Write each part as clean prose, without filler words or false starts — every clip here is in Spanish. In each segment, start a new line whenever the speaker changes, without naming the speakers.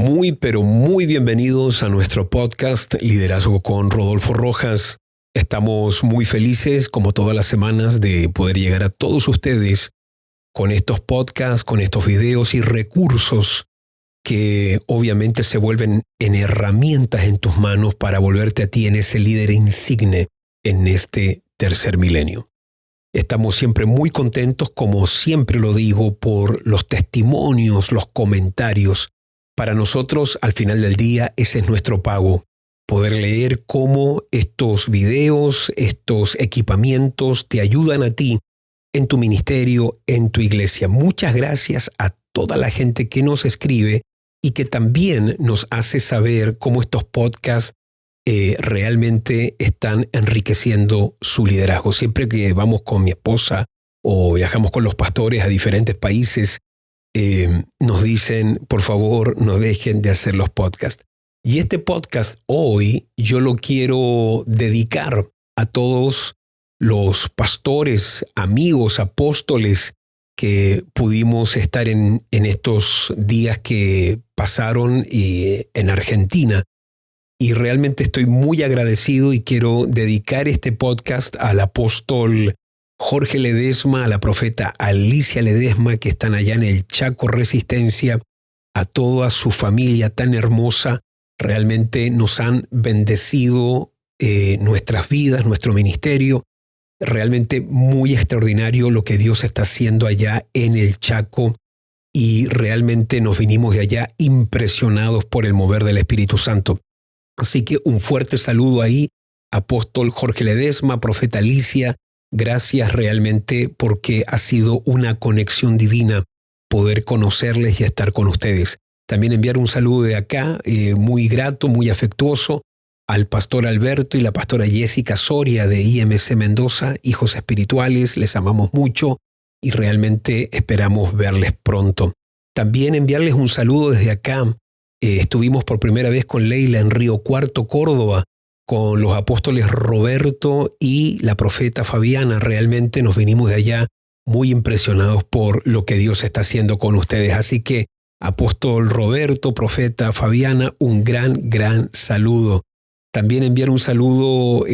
Muy, pero muy bienvenidos a nuestro podcast Liderazgo con Rodolfo Rojas. Estamos muy felices, como todas las semanas, de poder llegar a todos ustedes con estos podcasts, con estos videos y recursos que obviamente se vuelven en herramientas en tus manos para volverte a ti en ese líder insigne en este tercer milenio. Estamos siempre muy contentos, como siempre lo digo, por los testimonios, los comentarios. Para nosotros, al final del día, ese es nuestro pago. Poder leer cómo estos videos, estos equipamientos te ayudan a ti en tu ministerio, en tu iglesia. Muchas gracias a toda la gente que nos escribe y que también nos hace saber cómo estos podcasts realmente están enriqueciendo su liderazgo. Siempre que vamos con mi esposa o viajamos con los pastores a diferentes países, nos dicen, por favor, no dejen de hacer los podcasts. Y este podcast hoy yo lo quiero dedicar a todos los pastores, amigos, apóstoles que pudimos estar en estos días que pasaron en Argentina. Y realmente estoy muy agradecido y quiero dedicar este podcast al apóstol Jorge Ledesma, a la profeta Alicia Ledesma, que están allá en el Chaco Resistencia, a toda su familia tan hermosa. Realmente nos han bendecido nuestras vidas, nuestro ministerio. Realmente muy extraordinario lo que Dios está haciendo allá en el Chaco. Y realmente nos vinimos de allá impresionados por el mover del Espíritu Santo. Así que un fuerte saludo ahí, apóstol Jorge Ledesma, profeta Alicia. Gracias realmente porque ha sido una conexión divina poder conocerles y estar con ustedes. También enviar un saludo de acá, muy grato, muy afectuoso, al pastor Alberto y la pastora Jessica Soria de IMC Mendoza, hijos espirituales, les amamos mucho y realmente esperamos verles pronto. También enviarles un saludo desde acá. Estuvimos por primera vez con Leila en Río Cuarto, Córdoba, con los apóstoles Roberto y la profeta Fabiana. Realmente nos vinimos de allá muy impresionados por lo que Dios está haciendo con ustedes. Así que, apóstol Roberto, profeta Fabiana, un gran saludo. También enviar un saludo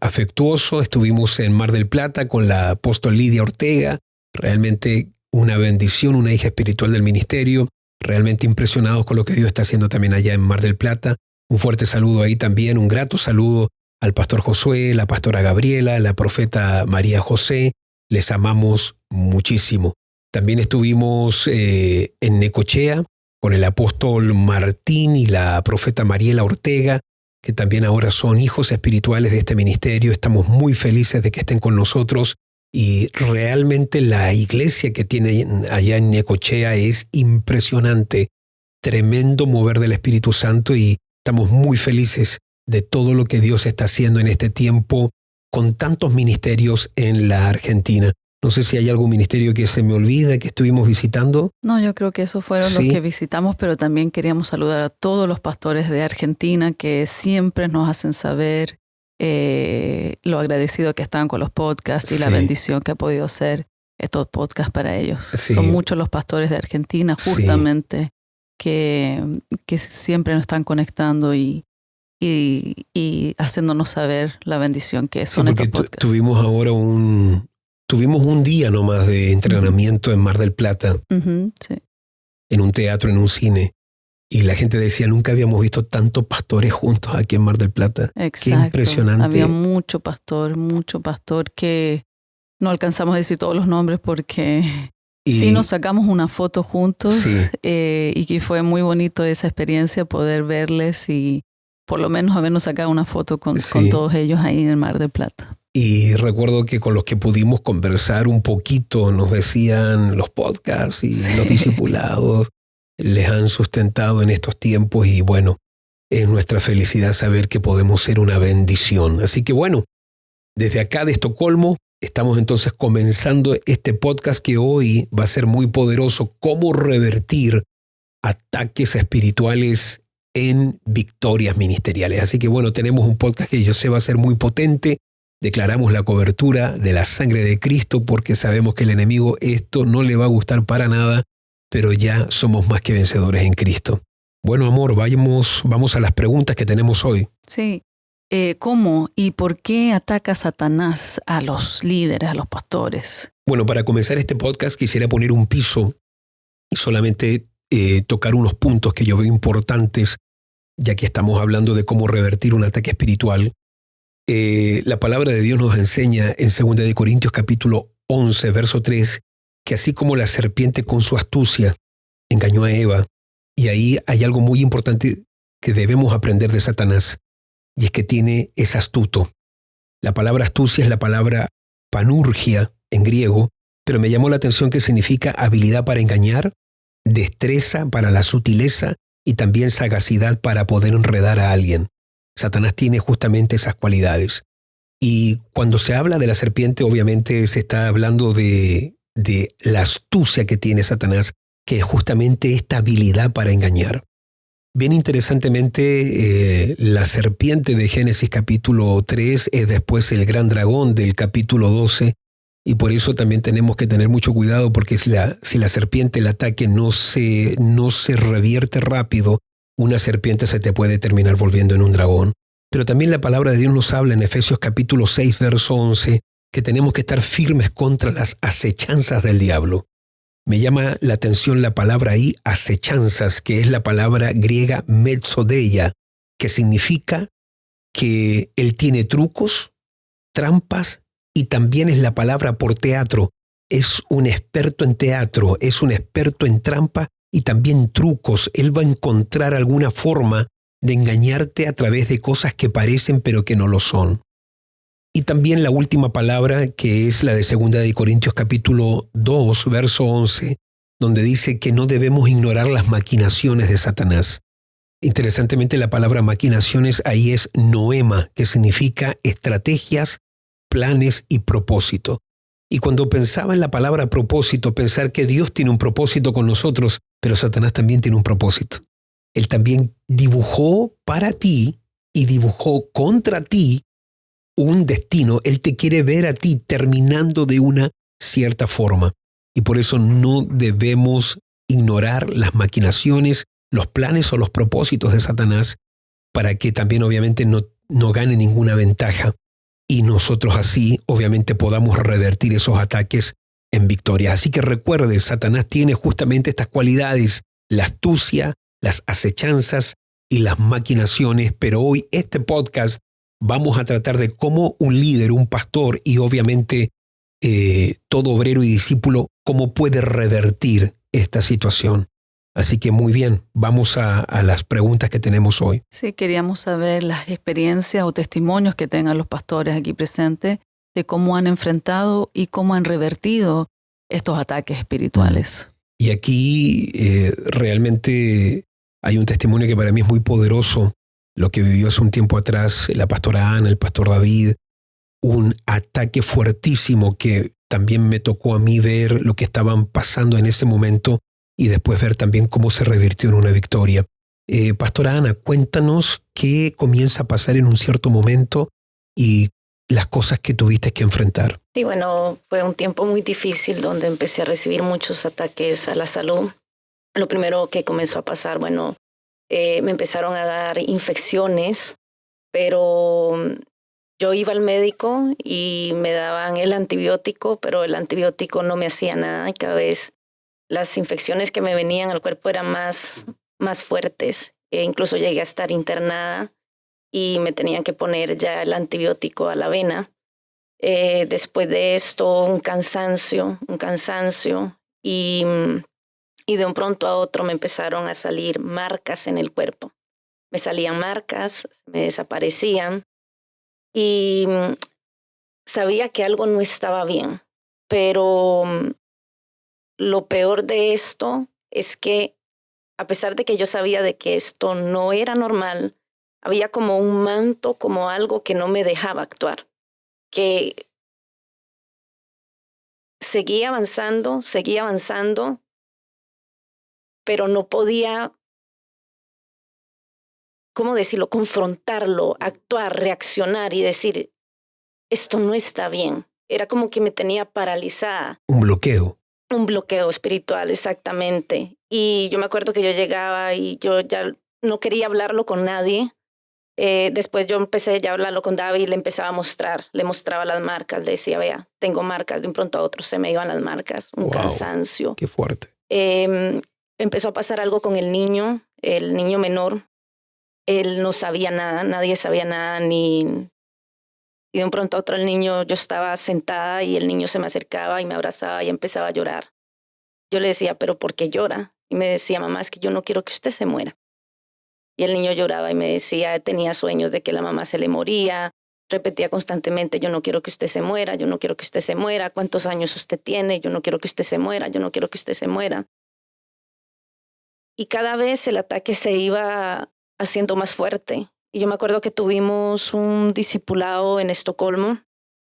afectuoso. Estuvimos en Mar del Plata con la apóstol Lidia Ortega. Realmente una bendición, una hija espiritual del ministerio. Realmente impresionados con lo que Dios está haciendo también allá en Mar del Plata. Un fuerte saludo ahí también, un grato saludo al pastor Josué, la pastora Gabriela, la profeta María José. Les amamos muchísimo. También estuvimos en Necochea con el apóstol Martín y la profeta Mariela Ortega, que también ahora son hijos espirituales de este ministerio. Estamos muy felices de que estén con nosotros. Y realmente la iglesia que tienen allá en Necochea es impresionante, tremendo mover del Espíritu Santo y estamos muy felices de todo lo que Dios está haciendo en este tiempo con tantos ministerios en la Argentina. No sé si hay algún ministerio que se me olvida que estuvimos visitando.
No, yo creo que esos fueron los que visitamos, pero también queríamos saludar a todos los pastores de Argentina que siempre nos hacen saber lo agradecido que están con los podcasts y la bendición que ha podido ser estos podcasts para ellos. Son muchos los pastores de Argentina justamente que siempre nos están conectando y haciéndonos saber la bendición que son estos podcasts.
Tuvimos ahora un día nomás de entrenamiento en Mar del Plata, en un teatro, en un cine. Y la gente decía, nunca habíamos visto tantos pastores juntos aquí en Mar del Plata.
Exacto.
Qué impresionante.
Había mucho pastor que no alcanzamos a decir todos los nombres porque sí nos sacamos una foto juntos y que fue muy bonito esa experiencia poder verles y por lo menos habernos sacado una foto con todos ellos ahí en el Mar del Plata.
Y recuerdo que con los que pudimos conversar un poquito nos decían los podcasts y los discipulados les han sustentado en estos tiempos y bueno, es nuestra felicidad saber que podemos ser una bendición. Así que bueno, desde acá de Estocolmo estamos entonces comenzando este podcast que hoy va a ser muy poderoso, cómo revertir ataques espirituales en victorias ministeriales. Así que bueno, tenemos un podcast que yo sé va a ser muy potente. Declaramos la cobertura de la sangre de Cristo porque sabemos que el enemigo esto no le va a gustar para nada, pero ya somos más que vencedores en Cristo. Bueno, amor, vamos a las preguntas que tenemos hoy.
Sí. ¿Cómo y por qué ataca Satanás a los líderes, a los pastores?
Bueno, para comenzar este podcast quisiera poner un piso y solamente tocar unos puntos que yo veo importantes, ya que estamos hablando de cómo revertir un ataque espiritual. La palabra de Dios nos enseña en 2 de Corintios capítulo 11, verso 3, que así como la serpiente con su astucia engañó a Eva, y ahí hay algo muy importante que debemos aprender de Satanás, y es que es astuto. La palabra astucia es la palabra panurgia en griego, pero me llamó la atención que significa habilidad para engañar, destreza para la sutileza y también sagacidad para poder enredar a alguien. Satanás tiene justamente esas cualidades. Y cuando se habla de la serpiente, obviamente se está hablando de la astucia que tiene Satanás, que es justamente esta habilidad para engañar. Bien interesantemente, la serpiente de Génesis capítulo 3 es después el gran dragón del capítulo 12, y por eso también tenemos que tener mucho cuidado, porque si la serpiente, el ataque no se revierte rápido, una serpiente se te puede terminar volviendo en un dragón. Pero también la palabra de Dios nos habla en Efesios capítulo 6, verso 11, que tenemos que estar firmes contra las acechanzas del diablo. Me llama la atención la palabra ahí, acechanzas, que es la palabra griega metzodeia, que significa que él tiene trucos, trampas, y también es la palabra por teatro. Es un experto en teatro, es un experto en trampa y también trucos. Él va a encontrar alguna forma de engañarte a través de cosas que parecen pero que no lo son. Y también la última palabra, que es la de 2 de Corintios capítulo 2, verso 11, donde dice que no debemos ignorar las maquinaciones de Satanás. Interesantemente, la palabra maquinaciones ahí es noema, que significa estrategias, planes y propósito. Y cuando pensaba en la palabra propósito, pensar que Dios tiene un propósito con nosotros, pero Satanás también tiene un propósito. Él también dibujó para ti y dibujó contra ti un destino. Él te quiere ver a ti terminando de una cierta forma. Y por eso no debemos ignorar las maquinaciones, los planes o los propósitos de Satanás, para que también obviamente no gane ninguna ventaja. Y nosotros así obviamente podamos revertir esos ataques en victoria. Así que recuerde, Satanás tiene justamente estas cualidades: la astucia, las acechanzas y las maquinaciones. Pero hoy este podcast vamos a tratar de cómo un líder, un pastor y obviamente todo obrero y discípulo, cómo puede revertir esta situación. Así que muy bien, vamos a las preguntas que tenemos hoy.
Sí, queríamos saber las experiencias o testimonios que tengan los pastores aquí presentes de cómo han enfrentado y cómo han revertido estos ataques espirituales.
Y aquí realmente hay un testimonio que para mí es muy poderoso, lo que vivió hace un tiempo atrás la pastora Ana, el pastor David, un ataque fuertísimo que también me tocó a mí ver lo que estaban pasando en ese momento y después ver también cómo se revirtió en una victoria. Pastora Ana, cuéntanos qué comienza a pasar en un cierto momento y las cosas que tuviste que enfrentar.
Sí, bueno, fue un tiempo muy difícil donde empecé a recibir muchos ataques a la salud. Lo primero que comenzó a pasar, me empezaron a dar infecciones, pero yo iba al médico y me daban el antibiótico, pero el antibiótico no me hacía nada y cada vez las infecciones que me venían al cuerpo eran más fuertes. Incluso llegué a estar internada y me tenían que poner ya el antibiótico a la vena. Después de esto, un cansancio y de un pronto a otro me empezaron a salir marcas en el cuerpo. Me salían marcas, me desaparecían y sabía que algo no estaba bien, pero lo peor de esto es que a pesar de que yo sabía de que esto no era normal, había como un manto, como algo que no me dejaba actuar, que seguía avanzando, pero no podía, ¿cómo decirlo?, confrontarlo, actuar, reaccionar y decir, esto no está bien. Era como que me tenía paralizada.
Un bloqueo.
Un bloqueo espiritual, exactamente. Y yo me acuerdo que yo llegaba y yo ya no quería hablarlo con nadie. Después yo empecé ya a hablarlo con David y le empezaba a mostrar, le mostraba las marcas, le decía, vea, tengo marcas, de un pronto a otro se me iban las marcas, un cansancio.
Qué fuerte.
Empezó a pasar algo con el niño menor. Él no sabía nada, nadie sabía nada, y de un pronto a otro el niño, yo estaba sentada y el niño se me acercaba y me abrazaba y empezaba a llorar. Yo le decía, ¿pero por qué llora? Y me decía, mamá, es que yo no quiero que usted se muera. Y el niño lloraba y me decía, tenía sueños de que la mamá se le moría, repetía constantemente, yo no quiero que usted se muera, yo no quiero que usted se muera, ¿cuántos años usted tiene? Yo no quiero que usted se muera, yo no quiero que usted se muera. Y cada vez el ataque se iba haciendo más fuerte. Y yo me acuerdo que tuvimos un discipulado en Estocolmo.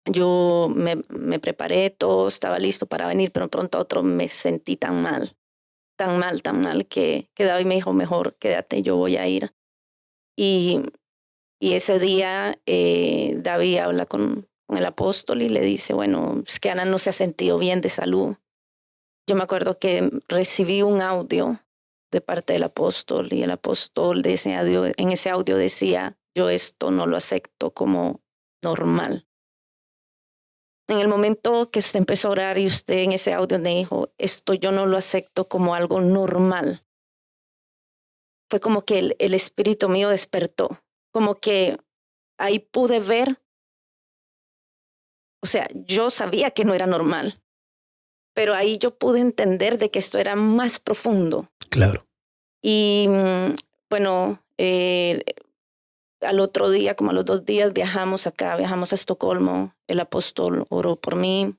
Yo me preparé, todo estaba listo para venir, pero pronto a otro me sentí tan mal, que David me dijo, mejor quédate, yo voy a ir. Y ese día David habla con el apóstol y le dice, bueno, es que Ana no se ha sentido bien de salud. Yo me acuerdo que recibí un audio de parte del apóstol y el apóstol en ese audio decía, yo esto no lo acepto como normal. En el momento que usted empezó a orar y usted en ese audio me dijo, esto yo no lo acepto como algo normal. Fue como que el espíritu mío despertó, como que ahí pude ver, o sea, yo sabía que no era normal, pero ahí yo pude entender de que esto era más profundo.
Claro.
Y bueno, al otro día, como a los 2 días, viajamos a Estocolmo. El apóstol oró por mí.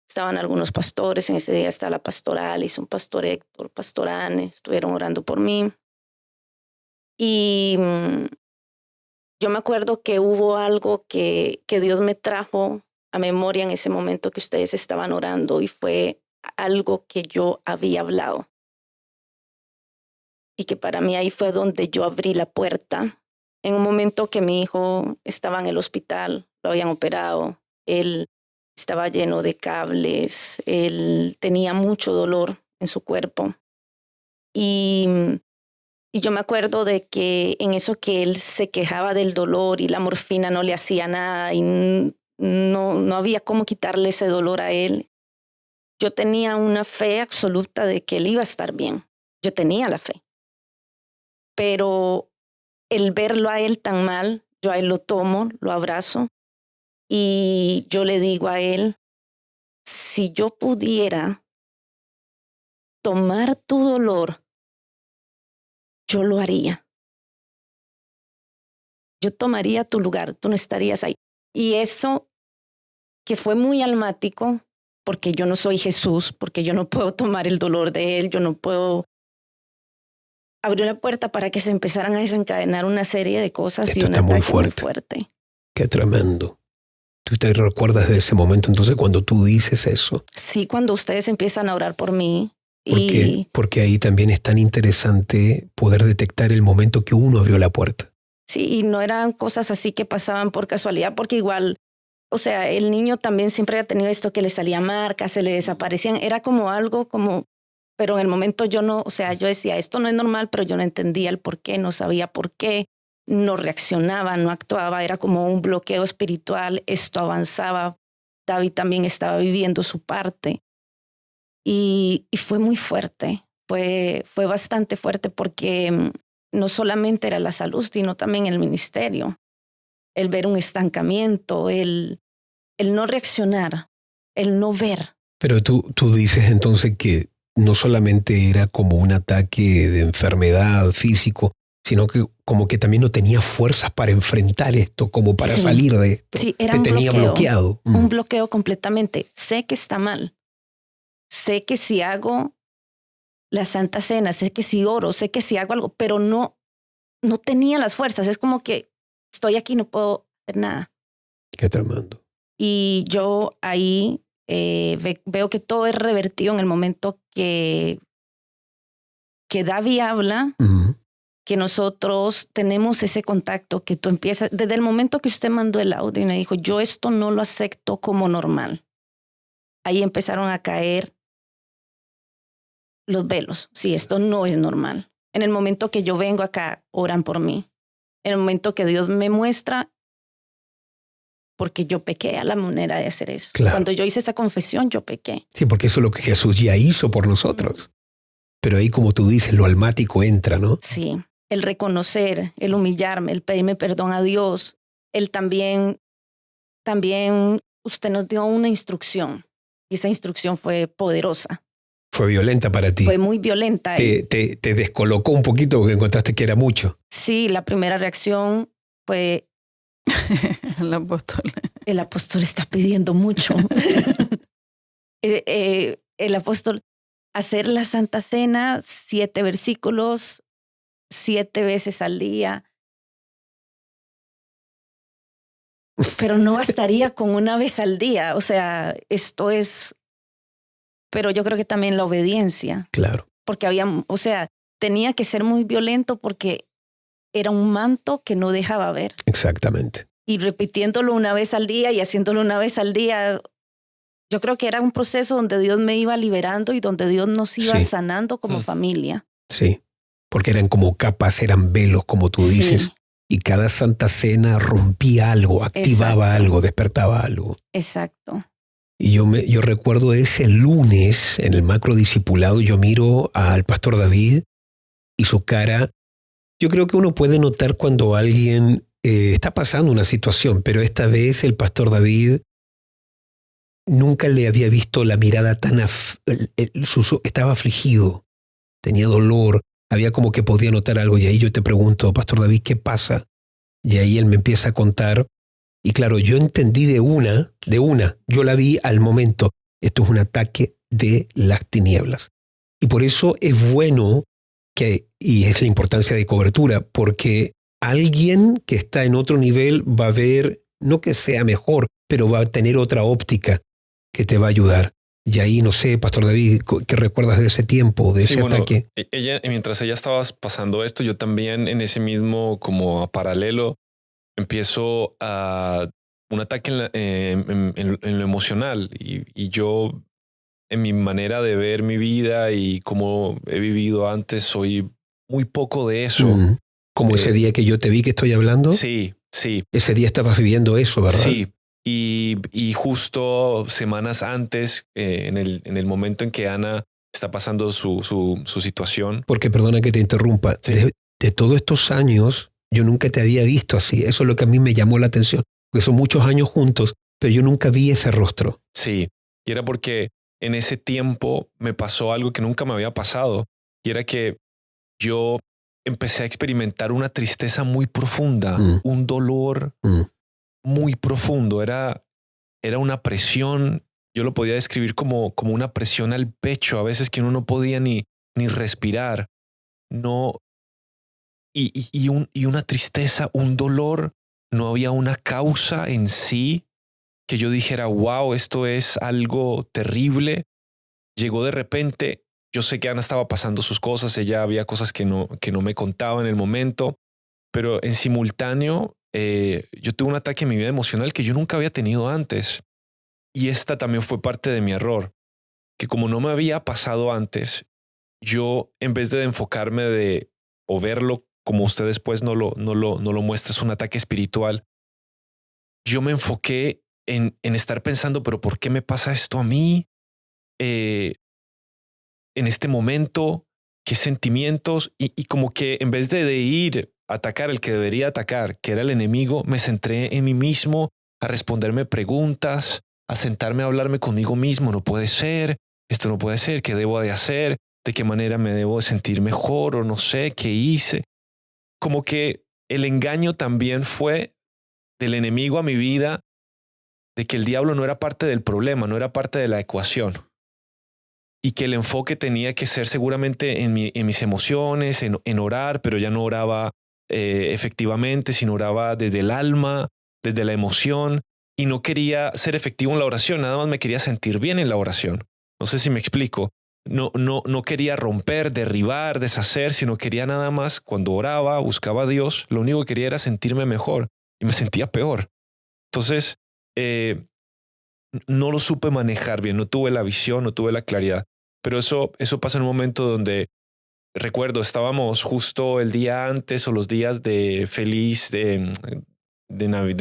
Estaban algunos pastores. En ese día estaba la pastora Alice, un pastor Héctor, pastor Anne. Estuvieron orando por mí. Y yo me acuerdo que hubo algo que Dios me trajo a memoria en ese momento que ustedes estaban orando y fue algo que yo había hablado. Y que para mí ahí fue donde yo abrí la puerta. En un momento que mi hijo estaba en el hospital, lo habían operado, él estaba lleno de cables, él tenía mucho dolor en su cuerpo. Y yo me acuerdo de que en eso que él se quejaba del dolor y la morfina no le hacía nada y no había cómo quitarle ese dolor a él. Yo tenía una fe absoluta de que él iba a estar bien. Yo tenía la fe. Pero el verlo a él tan mal, yo a él lo tomo, lo abrazo y yo le digo a él, si yo pudiera tomar tu dolor, yo lo haría. Yo tomaría tu lugar, tú no estarías ahí. Y eso que fue muy almático, porque yo no soy Jesús, porque yo no puedo tomar el dolor de él, yo no puedo abrir una puerta para que se empezaran a desencadenar una serie de cosas.
Esto
y un
está
ataque
muy fuerte. Qué tremendo. ¿Tú te recuerdas de ese momento entonces cuando tú dices eso?
Sí, cuando ustedes empiezan a orar por mí.
Porque ahí también es tan interesante poder detectar el momento que uno abrió la puerta.
Sí, y no eran cosas así que pasaban por casualidad, porque igual, o sea, el niño también siempre había tenido esto que le salía marcas, se le desaparecían, era como algo como, pero en el momento yo no, o sea, yo decía, esto no es normal, pero yo no entendía el por qué, no sabía por qué, no reaccionaba, no actuaba, era como un bloqueo espiritual, esto avanzaba, David también estaba viviendo su parte y fue muy fuerte, fue bastante fuerte porque no solamente era la salud, sino también el ministerio, el ver un estancamiento, el no reaccionar, el no ver.
Pero tú dices entonces que no solamente era como un ataque de enfermedad físico, sino que como que también no tenía fuerzas para enfrentar esto, como para salir de esto.
Sí, era
te tenía bloqueado.
Un bloqueo completamente. Sé que está mal. Sé que si hago la Santa Cena, sé que si oro, sé que si hago algo, pero no tenía las fuerzas. Es como que estoy aquí, no puedo hacer nada.
Qué tremendo.
Y yo ahí veo que todo es revertido en el momento que David habla, que nosotros tenemos ese contacto, que tú empiezas, desde el momento que usted mandó el audio y me dijo, yo esto no lo acepto como normal. Ahí empezaron a caer los velos. Sí, esto no es normal. En el momento que yo vengo acá, oran por mí. En el momento que Dios me muestra, porque yo pequé a la manera de hacer eso.
Claro.
Cuando yo hice esa confesión, yo pequé.
Sí, porque eso es lo que Jesús ya hizo por nosotros. Pero ahí, como tú dices, lo almático entra, ¿no?
Sí, el reconocer, el humillarme, el pedirme perdón a Dios, el también usted nos dio una instrucción y esa instrucción fue poderosa.
Fue violenta para ti.
Fue muy violenta.
Te descolocó un poquito porque encontraste que era mucho.
Sí, la primera reacción fue... El apóstol está pidiendo mucho. El apóstol, hacer la Santa Cena, 7 versículos, 7 veces al día. Pero no bastaría con una vez al día. O sea, esto es... Pero yo creo que también la obediencia.
Claro.
Porque tenía que ser muy violento porque era un manto que no dejaba ver.
Exactamente.
Y repitiéndolo una vez al día y haciéndolo una vez al día, yo creo que era un proceso donde Dios me iba liberando y donde Dios nos iba sanando como familia.
Sí, porque eran como capas, eran velos, como tú dices. Y cada Santa Cena rompía algo, activaba algo, despertaba algo.
Exacto.
Y yo recuerdo ese lunes en el macro discipulado, yo miro al pastor David y su cara. Yo creo que uno puede notar cuando alguien está pasando una situación, pero esta vez el pastor David nunca le había visto la mirada tan... estaba afligido, tenía dolor, había como que podía notar algo. Y ahí yo te pregunto, pastor David, ¿qué pasa? Y ahí él me empieza a contar. Y claro, yo entendí de una, yo la vi al momento. Esto es un ataque de las tinieblas. Y por eso es bueno y es la importancia de cobertura, porque alguien que está en otro nivel va a ver, no que sea mejor, pero va a tener otra óptica que te va a ayudar. Y ahí, no sé, pastor David, ¿qué recuerdas de ese tiempo, de ese ataque?
Mientras ella estaba pasando esto, yo también en ese mismo como paralelo empiezo a un ataque en lo emocional y yo en mi manera de ver mi vida y cómo he vivido antes soy muy poco de eso.
Como ese día que yo te vi que estoy hablando.
Sí.
Ese día estabas viviendo eso, ¿verdad?
Sí. Y justo semanas antes, en el momento en que Ana está pasando su situación.
Porque perdona que te interrumpa. Sí. De todos estos años, yo nunca te había visto así. Eso es lo que a mí me llamó la atención. Porque son muchos años juntos, pero yo nunca vi ese rostro.
Sí. Y era porque en ese tiempo me pasó algo que nunca me había pasado. Y era que yo empecé a experimentar una tristeza muy profunda, un dolor muy profundo. Era una presión. Yo lo podía describir como una presión al pecho, a veces que uno no podía ni respirar. No. Y una tristeza, un dolor. No había una causa en sí que yo dijera, wow, esto es algo terrible. Llegó de repente. Yo sé que Ana estaba pasando sus cosas, ella había cosas que no me contaba en el momento, pero en simultáneo yo tuve un ataque en mi vida emocional que yo nunca había tenido antes. Y esta también fue parte de mi error, que como no me había pasado antes, yo en vez de enfocarme o verlo como usted después no lo muestra, es un ataque espiritual, yo me enfoqué en estar pensando, pero ¿por qué me pasa esto a mí? En este momento, qué sentimientos y como que en vez de ir a atacar al que debería atacar, que era el enemigo, me centré en mí mismo a responderme preguntas, a sentarme a hablarme conmigo mismo. No puede ser, esto no puede ser, ¿qué debo de hacer? ¿De qué manera me debo sentir mejor? O no sé, ¿qué hice? Como que el engaño también fue del enemigo a mi vida, de que el diablo no era parte del problema, no era parte de la ecuación. Y que el enfoque tenía que ser seguramente en mis emociones, en orar, pero ya no oraba efectivamente, sino oraba desde el alma, desde la emoción, y no quería ser efectivo en la oración, nada más me quería sentir bien en la oración. No sé si me explico. No quería romper, derribar, deshacer, sino quería nada más, cuando oraba, buscaba a Dios, lo único que quería era sentirme mejor y me sentía peor. Entonces, no lo supe manejar bien, no tuve la visión, no tuve la claridad. Pero eso pasa en un momento donde recuerdo, estábamos justo el día antes o los días de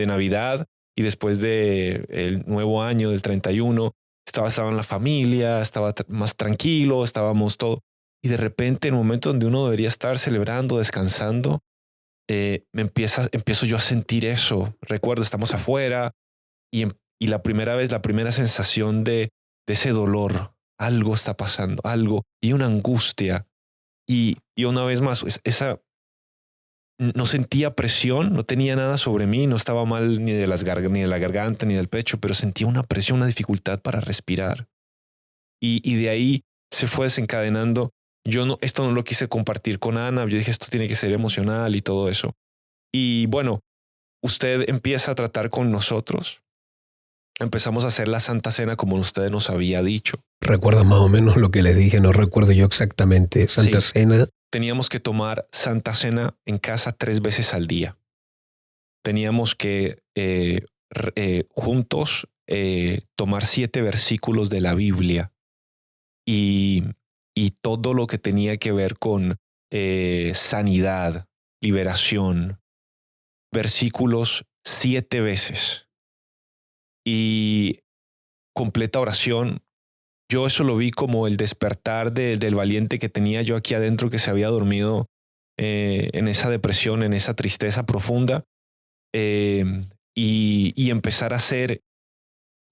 Navidad y después del nuevo año del 31. Estaba en la familia, estaba más tranquilo, estábamos todo. Y de repente, en el momento donde uno debería estar celebrando, descansando, empiezo yo a sentir eso. Recuerdo, estamos afuera y la primera sensación de ese dolor, algo está pasando, algo, y una angustia. Y una vez más, no sentía presión, no tenía nada sobre mí, no estaba mal ni de la garganta ni del pecho, pero sentía una presión, una dificultad para respirar. Y de ahí se fue desencadenando. Esto no lo quise compartir con Ana. Yo dije, esto tiene que ser emocional y todo eso. Y bueno, usted empieza a tratar con nosotros. Empezamos a hacer la Santa Cena como usted nos había dicho.
¿Recuerdas más o menos lo que les dije? No recuerdo yo exactamente. Santa Cena.
Teníamos que tomar Santa Cena en casa 3 veces al día. Teníamos que juntos tomar 7 versículos de la Biblia y todo lo que tenía que ver con sanidad, liberación, versículos 7 veces y completa oración. Yo eso lo vi como el despertar del valiente que tenía yo aquí adentro, que se había dormido en esa depresión, en esa tristeza profunda, y empezar a hacer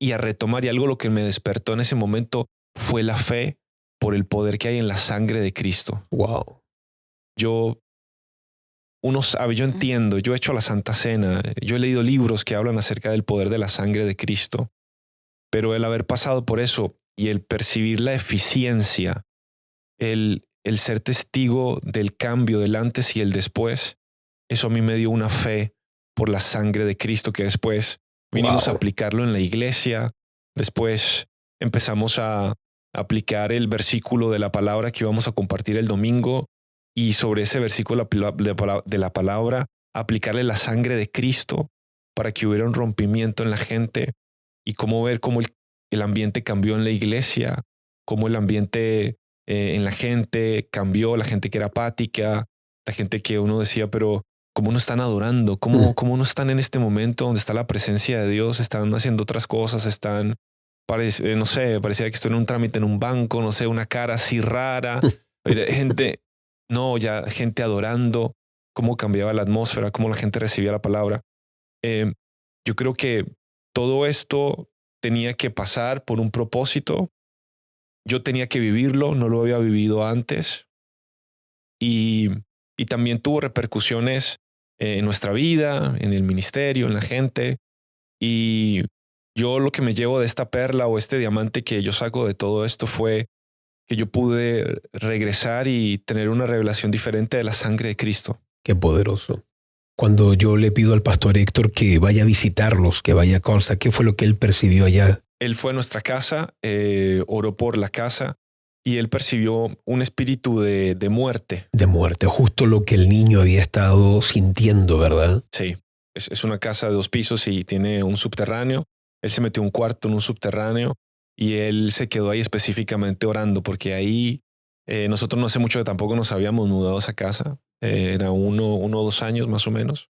y a retomar. Y algo lo que me despertó en ese momento fue la fe por el poder que hay en la sangre de Cristo.
Wow.
Yo entiendo, yo he hecho la Santa Cena, yo he leído libros que hablan acerca del poder de la sangre de Cristo, pero el haber pasado por eso y el percibir la eficiencia, el ser testigo del cambio, del antes y el después, eso a mí me dio una fe por la sangre de Cristo, que después vinimos a aplicarlo en la iglesia. Después empezamos a aplicar el versículo de la palabra que íbamos a compartir el domingo, y sobre ese versículo de la palabra aplicarle la sangre de Cristo para que hubiera un rompimiento en la gente, y cómo ver cómo el ambiente cambió en la iglesia, cómo el ambiente en la gente cambió, la gente que era apática, la gente que uno decía, pero ¿cómo no están adorando? ¿Cómo no están en este momento donde está la presencia de Dios? Están haciendo otras cosas, no sé, parecía que estoy en un trámite en un banco, no sé, una cara así rara. Gente adorando, cómo cambiaba la atmósfera, cómo la gente recibía la palabra. Yo creo que todo esto tenía que pasar por un propósito. Yo tenía que vivirlo, no lo había vivido antes. Y también tuvo repercusiones en nuestra vida, en el ministerio, en la gente. Y yo lo que me llevo de esta perla o este diamante que yo saco de todo esto fue que yo pude regresar y tener una revelación diferente de la sangre de Cristo.
Qué poderoso. Cuando yo le pido al pastor Héctor que vaya a visitarlos, que vaya a Costa, ¿qué fue lo que él percibió allá?
Él fue a nuestra casa, oró por la casa y él percibió un espíritu de muerte.
De muerte, justo lo que el niño había estado sintiendo, ¿verdad?
Sí, es una casa de 2 pisos y tiene un subterráneo. Él se metió un cuarto en un subterráneo y él se quedó ahí específicamente orando, porque ahí nosotros no hace mucho que tampoco nos habíamos mudado a esa casa. Era 1 o 2 años más o menos.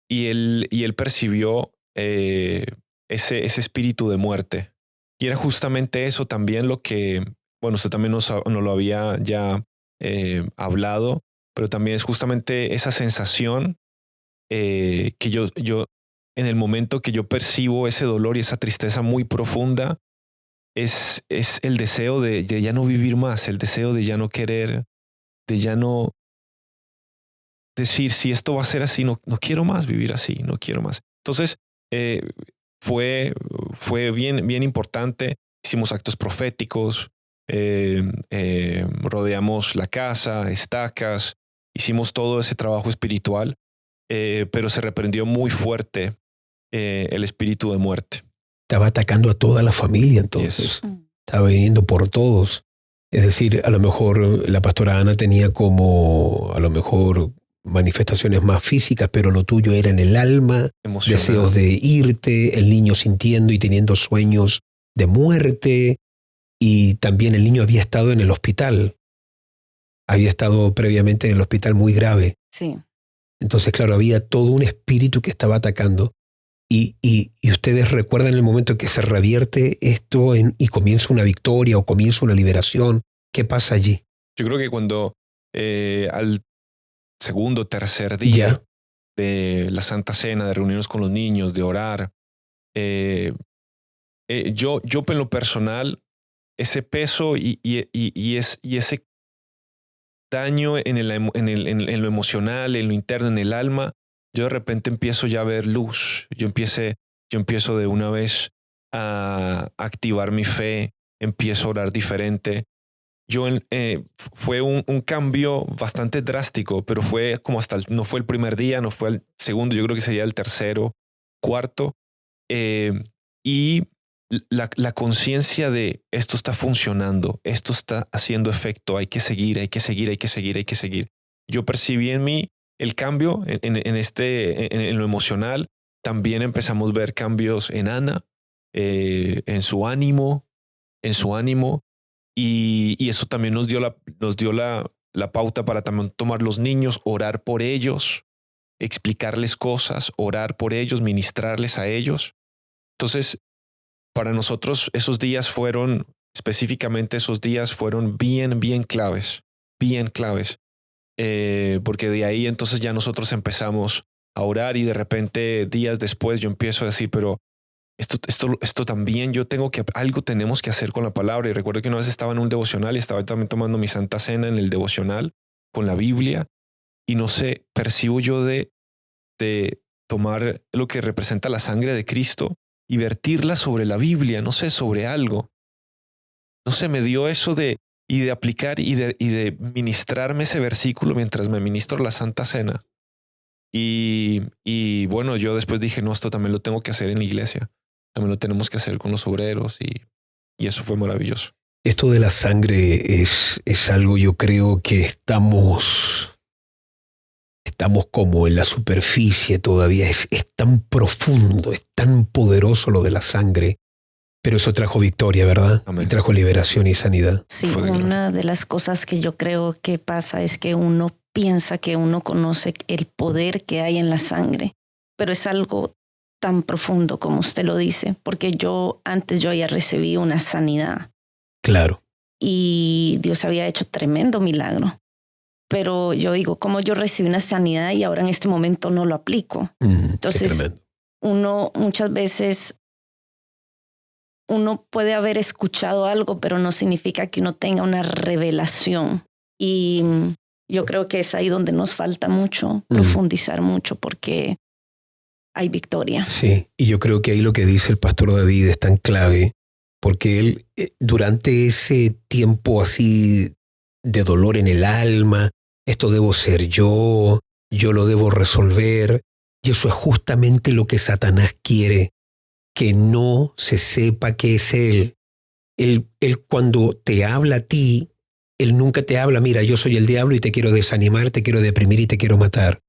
Y él percibió ese espíritu de muerte. Y era justamente eso también lo que, bueno, usted también nos lo había ya hablado, pero también es justamente esa sensación que yo en el momento que yo percibo ese dolor y esa tristeza muy profunda, es el deseo de ya no vivir más, el deseo de ya no querer, de ya no decir, si esto va a ser así, no quiero más vivir así, no quiero más. Entonces, fue bien importante. Hicimos actos proféticos, rodeamos la casa, estacas, hicimos todo ese trabajo espiritual, pero se reprendió muy fuerte el espíritu de muerte.
Estaba atacando a toda la familia entonces. Yes. Estaba viniendo por todos. Es decir, a lo mejor la pastora Ana tenía como, a lo mejor, manifestaciones más físicas, pero lo tuyo era en el alma, deseos de irte, el niño sintiendo y teniendo sueños de muerte, y también el niño había estado en el hospital. había estado previamente en el hospital muy grave.
Sí.
Entonces, claro, había todo un espíritu que estaba atacando. Y ustedes recuerdan el momento en que se revierte esto y comienza una victoria o comienza una liberación. ¿Qué pasa allí?
Yo creo que cuando al segundo, tercer día de la Santa Cena, de reunirnos con los niños, de orar, yo en lo personal, ese peso y ese daño en lo emocional, en lo interno, en el alma, yo de repente empiezo ya a ver luz. Yo empiezo de una vez a activar mi fe, empiezo a orar diferente. Fue un cambio bastante drástico, pero fue como no fue el primer día, no fue el segundo, yo creo que sería el tercero, cuarto. Y la conciencia de esto está funcionando, esto está haciendo efecto, hay que seguir. Yo percibí en mí el cambio en lo emocional. También empezamos a ver cambios en Ana, en su ánimo. Y eso también nos dio la pauta para también tomar los niños, orar por ellos, explicarles cosas, orar por ellos, ministrarles a ellos. Entonces, para nosotros específicamente esos días fueron bien claves, porque de ahí entonces ya nosotros empezamos a orar y de repente días después yo empiezo a decir, pero esto también algo tenemos que hacer con la palabra. Y recuerdo que una vez estaba en un devocional y estaba también tomando mi Santa Cena en el devocional con la Biblia y no sé, percibo yo de tomar lo que representa la sangre de Cristo y vertirla sobre la Biblia, no sé, sobre algo. No sé, me dio eso de aplicar y de ministrarme ese versículo mientras me ministro la Santa Cena. Y bueno, yo después dije, no, esto también lo tengo que hacer en la iglesia. También lo tenemos que hacer con los obreros y eso fue maravilloso.
Esto de la sangre es algo, yo creo que estamos como en la superficie todavía. Es tan profundo, es tan poderoso lo de la sangre. Pero eso trajo victoria, ¿verdad?
Amén.
Y trajo liberación y sanidad.
Sí, una de las cosas que yo creo que pasa es que uno piensa que uno conoce el poder que hay en la sangre, pero es algo tan profundo como usted lo dice, porque antes yo ya recibí una sanidad.
Claro.
Y Dios había hecho tremendo milagro. Pero yo digo, ¿cómo yo recibí una sanidad y ahora en este momento no lo aplico? Entonces, uno muchas veces uno puede haber escuchado algo, pero no significa que uno tenga una revelación. Y yo creo que es ahí donde nos falta mucho, profundizar mucho, porque hay victoria.
Sí, y yo creo que ahí lo que dice el pastor David es tan clave, porque él durante ese tiempo así de dolor en el alma, esto debo ser yo lo debo resolver, y eso es justamente lo que Satanás quiere, que no se sepa que es él. Él cuando te habla a ti, él nunca te habla, mira, yo soy el diablo y te quiero desanimar, te quiero deprimir y te quiero matar.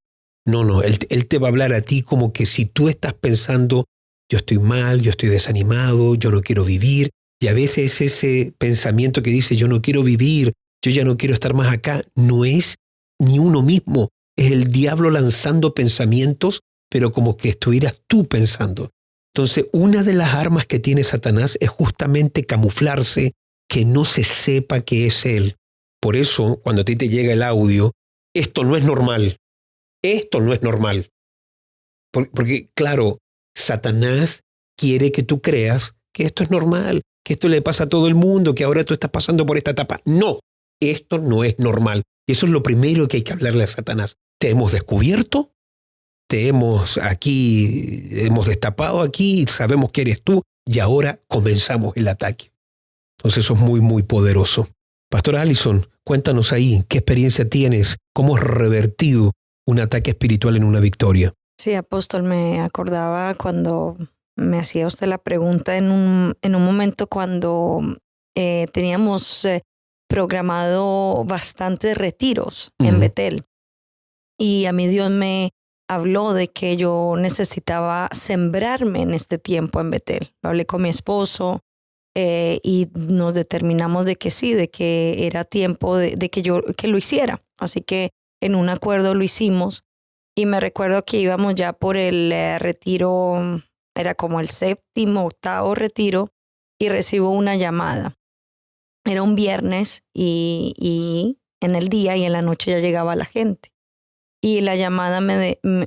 No, él te va a hablar a ti como que si tú estás pensando, yo estoy mal, yo estoy desanimado, yo no quiero vivir, y a veces ese pensamiento que dice, yo no quiero vivir, yo ya no quiero estar más acá, no es ni uno mismo, es el diablo lanzando pensamientos, pero como que estuvieras tú pensando. Entonces, una de las armas que tiene Satanás es justamente camuflarse, que no se sepa que es él. Por eso, cuando a ti te llega el audio, esto no es normal. Esto no es normal. Porque, claro, Satanás quiere que tú creas que esto es normal, que esto le pasa a todo el mundo, que ahora tú estás pasando por esta etapa. No, esto no es normal. Y eso es lo primero que hay que hablarle a Satanás. Te hemos descubierto, te hemos destapado aquí, sabemos que eres tú, y ahora comenzamos el ataque. Entonces eso es muy, muy poderoso. Pastor Allison, cuéntanos ahí, ¿qué experiencia tienes? ¿Cómo has revertido un ataque espiritual en una victoria?
Sí, apóstol, me acordaba cuando me hacía usted la pregunta en un momento cuando teníamos programado bastantes retiros en Betel. Y a mí Dios me habló de que yo necesitaba sembrarme en este tiempo en Betel. Lo hablé con mi esposo, y nos determinamos de que sí, de que era tiempo de que lo hiciera. Así que en un acuerdo lo hicimos y me recuerdo que íbamos ya por el retiro, era como el 7º, 8º retiro y recibo una llamada. Era un viernes y en el día y en la noche ya llegaba la gente. Y la llamada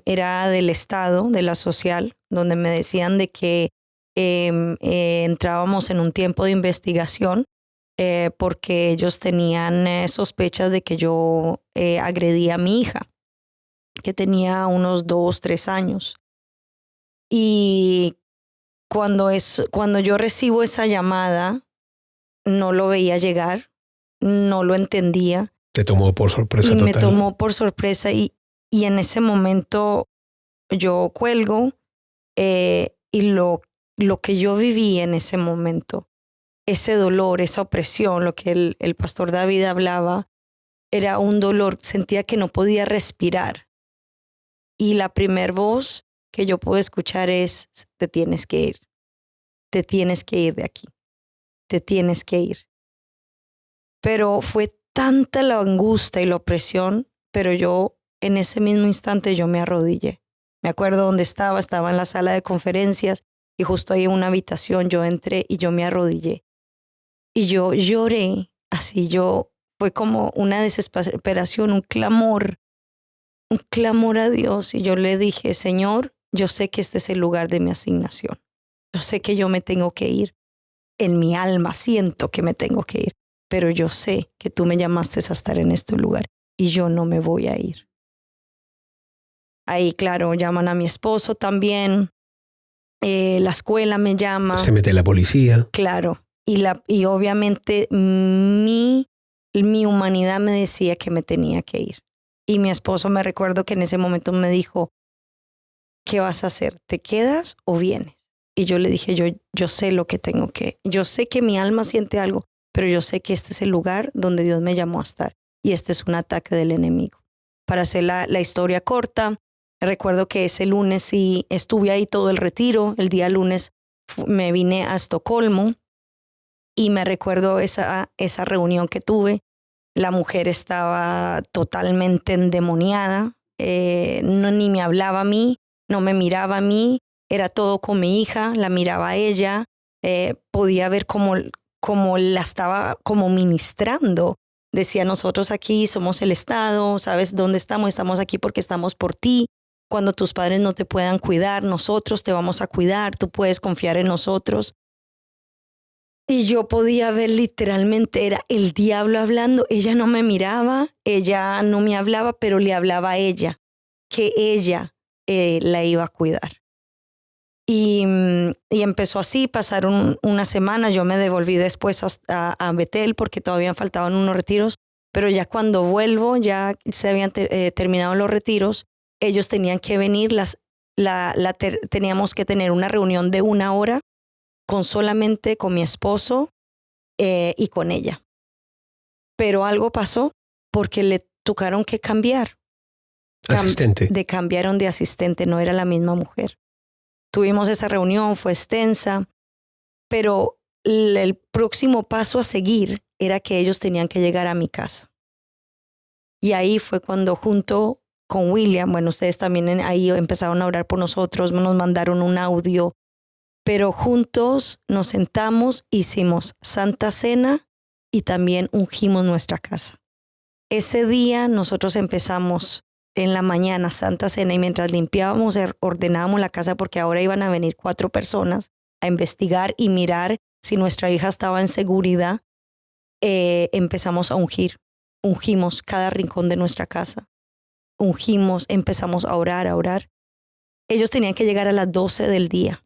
era del Estado, de la social, donde me decían de que entrábamos en un tiempo de investigación porque ellos tenían sospechas de que yo agredí a mi hija, que tenía unos 2, 3 años. Y cuando yo recibo esa llamada, no lo veía llegar, no lo entendía.
Te tomó por sorpresa total.
Me tomó por sorpresa y en ese momento yo cuelgo y lo que yo viví en ese momento, ese dolor, esa opresión, lo que el pastor David hablaba, era un dolor, sentía que no podía respirar. Y la primer voz que yo puedo escuchar es, te tienes que ir de aquí, te tienes que ir. Pero fue tanta la angustia y la opresión, pero yo en ese mismo instante yo me arrodillé. Me acuerdo dónde estaba en la sala de conferencias y justo ahí en una habitación yo entré y yo me arrodillé. Y yo lloré, fue como una desesperación, un clamor a Dios. Y yo le dije, Señor, yo sé que este es el lugar de mi asignación. Yo sé que yo me tengo que ir. En mi alma siento que me tengo que ir. Pero yo sé que tú me llamaste a estar en este lugar y yo no me voy a ir. Ahí, claro, llaman a mi esposo también. La escuela me llama.
Se mete la policía.
Claro. Y obviamente mi humanidad me decía que me tenía que ir. Y mi esposo, me recuerdo que en ese momento me dijo, ¿qué vas a hacer? ¿Te quedas o vienes? Y yo le dije, yo sé lo que tengo que. Yo sé que mi alma siente algo, pero yo sé que este es el lugar donde Dios me llamó a estar. Y este es un ataque del enemigo. Para hacer la historia corta, recuerdo que ese lunes sí estuve ahí todo el retiro. El día lunes me vine a Estocolmo y me recuerdo esa reunión que tuve. La mujer estaba totalmente endemoniada, ni me hablaba a mí, no me miraba a mí, era todo con mi hija, la miraba a ella, podía ver cómo la estaba como ministrando. Decía, nosotros aquí somos el Estado, ¿sabes dónde estamos? Estamos aquí porque estamos por ti. Cuando tus padres no te puedan cuidar, nosotros te vamos a cuidar, tú puedes confiar en nosotros. Y yo podía ver literalmente, era el diablo hablando. Ella no me miraba, ella no me hablaba, pero le hablaba a ella, que ella la iba a cuidar. Y empezó así, pasaron una semana, yo me devolví después a Betel porque todavía faltaban unos retiros, pero ya cuando vuelvo, ya se habían terminado los retiros, ellos tenían que venir, teníamos que tener una reunión de 1 hora solamente con mi esposo y con ella. Pero algo pasó porque le tocaron que cambiar.
Asistente.
Cambiaron de asistente, no era la misma mujer. Tuvimos esa reunión, fue extensa, pero el próximo paso a seguir era que ellos tenían que llegar a mi casa. Y ahí fue cuando junto con William, bueno, ustedes también ahí empezaron a orar por nosotros, nos mandaron un audio, pero juntos nos sentamos, hicimos Santa Cena y también ungimos nuestra casa. Ese día nosotros empezamos en la mañana Santa Cena y mientras limpiábamos, ordenábamos la casa porque ahora iban a venir 4 personas a investigar y mirar si nuestra hija estaba en seguridad. Empezamos a ungir. Ungimos cada rincón de nuestra casa. Ungimos, empezamos a orar, a orar. Ellos tenían que llegar a las 12 del día.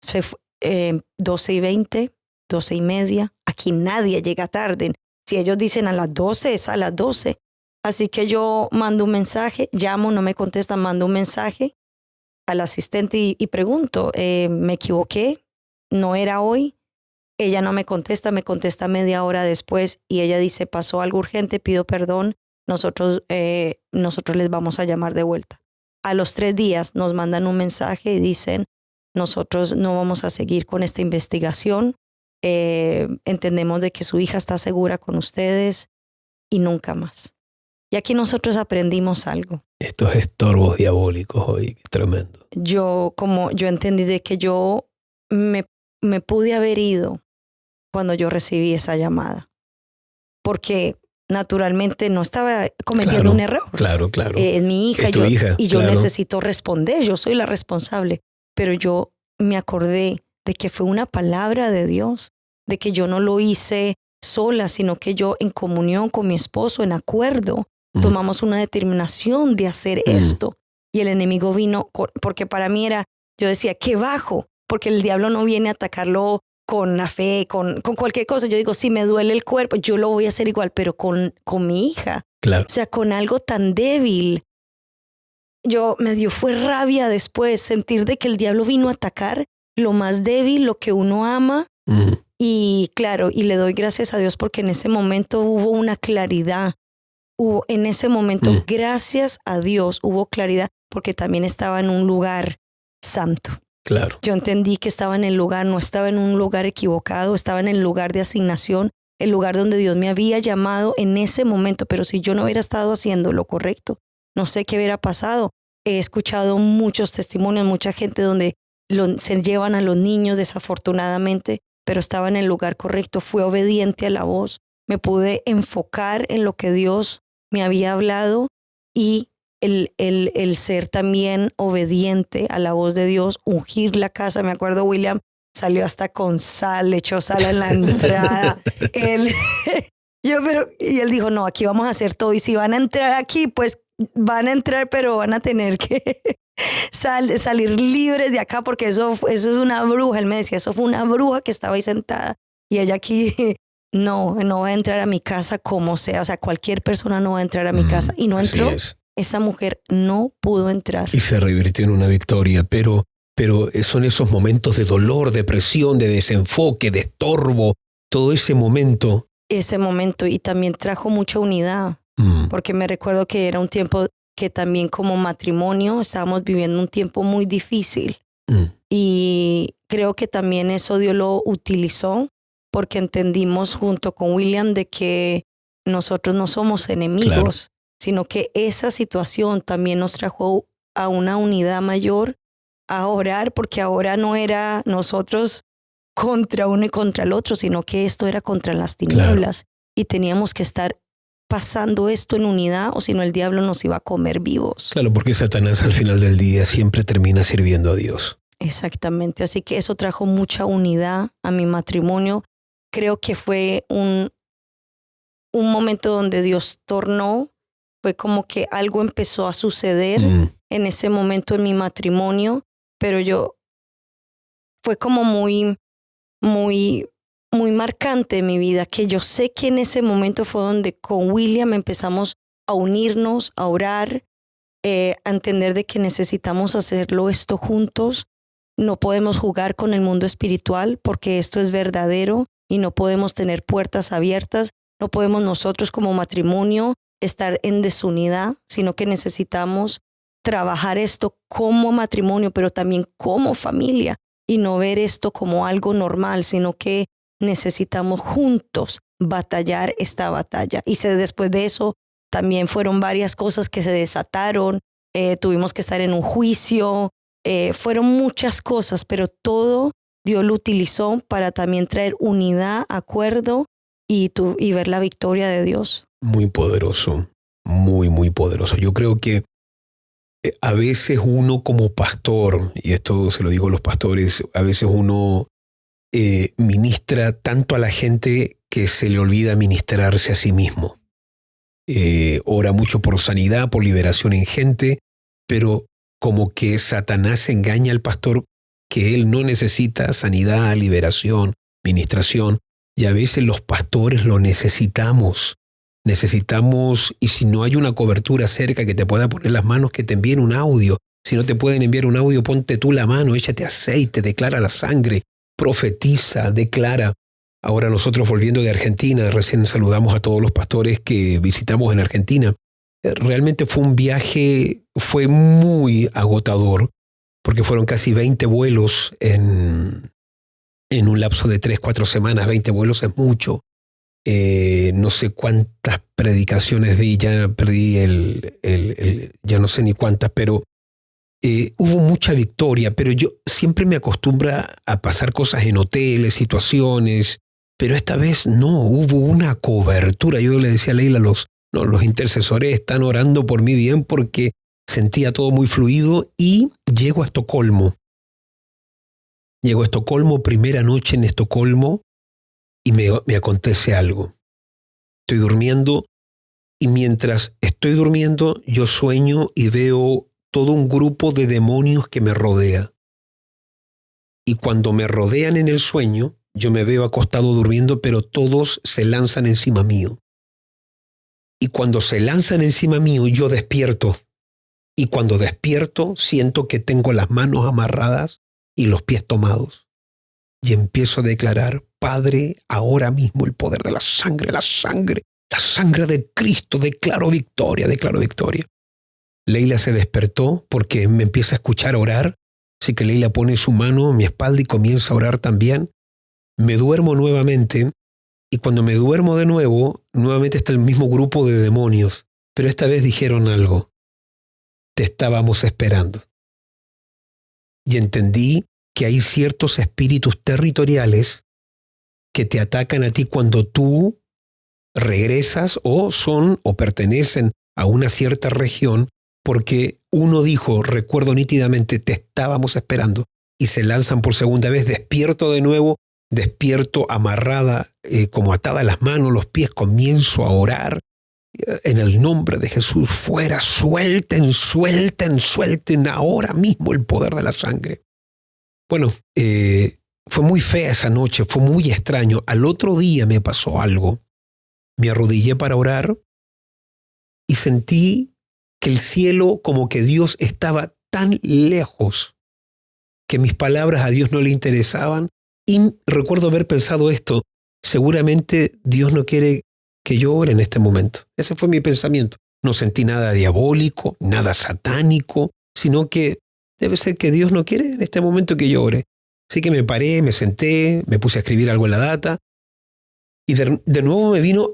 12:20, 12:30. Aquí nadie llega tarde. Si ellos dicen a las 12, es a las 12. Así que yo mando un mensaje, llamo, no me contestan, mando un mensaje al asistente y pregunto, ¿me equivoqué? ¿No era hoy? Ella no me contesta media hora después y ella dice, pasó algo urgente, pido perdón, nosotros les vamos a llamar de vuelta. A los 3 días nos mandan un mensaje y dicen, nosotros no vamos a seguir con esta investigación, entendemos de que su hija está segura con ustedes y nunca más. Y aquí nosotros aprendimos algo.
Estos estorbos diabólicos hoy, qué tremendo.
Yo entendí de que yo me pude haber ido cuando yo recibí esa llamada. Porque naturalmente no estaba cometiendo un error.
Claro.
Es mi hija,
es tu hija,
y yo necesito responder, yo soy la responsable. Pero yo me acordé de que fue una palabra de Dios, de que yo no lo hice sola, sino que yo en comunión con mi esposo, en acuerdo, tomamos una determinación de hacer esto. Y el enemigo vino, porque para mí yo decía, qué bajo, porque el diablo no viene a atacarlo con la fe, con cualquier cosa. Yo digo, si me duele el cuerpo, yo lo voy a hacer igual, pero con mi hija.
Claro.
O sea, con algo tan débil. Fue rabia después, sentir de que el diablo vino a atacar lo más débil, lo que uno ama. Y claro, y le doy gracias a Dios porque en ese momento hubo una claridad. En ese momento, gracias a Dios, hubo claridad porque también estaba en un lugar santo.
Claro.
Yo entendí que estaba en el lugar, no estaba en un lugar equivocado, estaba en el lugar de asignación, el lugar donde Dios me había llamado en ese momento. Pero si yo no hubiera estado haciendo lo correcto, no sé qué hubiera pasado. He escuchado muchos testimonios, mucha gente donde se llevan a los niños desafortunadamente, pero estaba en el lugar correcto, fue obediente a la voz, me pude enfocar en lo que Dios me había hablado y el ser también obediente a la voz de Dios, ungir la casa. Me acuerdo William salió hasta con sal, le echó sal en la entrada. Y él dijo, no, aquí vamos a hacer todo y si van a entrar aquí, pues van a entrar, pero van a tener que salir libres de acá porque eso es una bruja. Él me decía, eso fue una bruja que estaba ahí sentada y ella aquí no va a entrar a mi casa como sea. O sea, cualquier persona no va a entrar a mi casa. Y no entró. Esa mujer no pudo entrar.
Y se revirtió en una victoria, pero son esos momentos de dolor, de presión, de desenfoque, de estorbo, todo ese momento.
Ese momento, y también trajo mucha unidad, porque me recuerdo que era un tiempo que también como matrimonio estábamos viviendo un tiempo muy difícil. Y creo que también eso Dios lo utilizó porque entendimos junto con William de que nosotros no somos enemigos, sino que esa situación también nos trajo a una unidad mayor, a orar, porque ahora no era nosotros contra uno y contra el otro, sino que esto era contra las tinieblas. Y teníamos que estar pasando esto en unidad, o si no el diablo nos iba a comer vivos.
Claro, porque Satanás al final del día siempre termina sirviendo a Dios.
Exactamente, así que eso trajo mucha unidad a mi matrimonio. Creo que fue un momento donde Dios tornó, fue como que algo empezó a suceder en ese momento en mi matrimonio, pero fue como muy marcante en mi vida, que yo sé que en ese momento fue donde con William empezamos a unirnos, a orar, a entender de que necesitamos hacerlo esto juntos. No podemos jugar con el mundo espiritual porque esto es verdadero y no podemos tener puertas abiertas. No podemos nosotros como matrimonio estar en desunidad, sino que necesitamos trabajar esto como matrimonio, pero también como familia, y no ver esto como algo normal, sino que necesitamos juntos batallar esta batalla. Y después de eso también fueron varias cosas que se desataron, tuvimos que estar en un juicio, fueron muchas cosas, pero todo Dios lo utilizó para también traer unidad, acuerdo y ver la victoria de Dios.
Muy poderoso, muy poderoso. Yo creo que a veces uno como pastor, y esto se lo digo a los pastores, a veces uno ministra tanto a la gente que se le olvida ministrarse a sí mismo. Ora mucho por sanidad, por liberación en gente, pero como que Satanás engaña al pastor que él no necesita sanidad, liberación, ministración, y a veces los pastores lo necesitamos. Y si no hay una cobertura cerca que te pueda poner las manos, que te envíen un audio. Si no te pueden enviar un audio, ponte tú la mano, échate aceite, declara la sangre, profetiza, declara. Ahora nosotros volviendo de Argentina, recién saludamos a todos los pastores que visitamos en Argentina. Realmente fue un viaje, fue muy agotador, porque fueron casi 20 vuelos en en un lapso de 3, 4 semanas, 20 vuelos es mucho. No sé cuántas predicaciones di, ya perdí ya no sé ni cuántas, pero hubo mucha victoria. Pero yo siempre me acostumbro a pasar cosas en hoteles, situaciones, pero esta vez no, hubo una cobertura. Yo le decía a Leila, los intercesores están orando por mí bien porque sentía todo muy fluido y llego a Estocolmo. Primera noche en Estocolmo, y me acontece algo. Estoy durmiendo y mientras estoy durmiendo yo sueño y veo todo un grupo de demonios que me rodea. Y cuando me rodean en el sueño, yo me veo acostado durmiendo, pero todos se lanzan encima mío. Y cuando se lanzan encima mío, yo despierto. Y cuando despierto, siento que tengo las manos amarradas y los pies tomados. Y empiezo a declarar: Padre, ahora mismo el poder de la sangre de Cristo, declaro victoria. Leila se despertó porque me empieza a escuchar orar, así que Leila pone su mano en mi espalda y comienza a orar también. Me duermo nuevamente, y cuando me duermo de nuevo, nuevamente está el mismo grupo de demonios, pero esta vez dijeron algo: te estábamos esperando. Y entendí que hay ciertos espíritus territoriales que te atacan a ti cuando tú regresas o pertenecen a una cierta región, porque uno dijo, recuerdo nítidamente, te estábamos esperando, y se lanzan por segunda vez. Despierto de nuevo, despierto amarrada, como atada a las manos, los pies, comienzo a orar en el nombre de Jesús: fuera, suelten ahora mismo el poder de la sangre. Bueno, fue muy fea esa noche, fue muy extraño. Al otro día me pasó algo. Me arrodillé para orar y sentí que el cielo, como que Dios estaba tan lejos que mis palabras a Dios no le interesaban. Y recuerdo haber pensado esto: seguramente Dios no quiere que yo ore en este momento. Ese fue mi pensamiento. No sentí nada diabólico, nada satánico, sino que debe ser que Dios no quiere en este momento que yo ore. Así que me paré, me senté, me puse a escribir algo en la data, y de nuevo me vino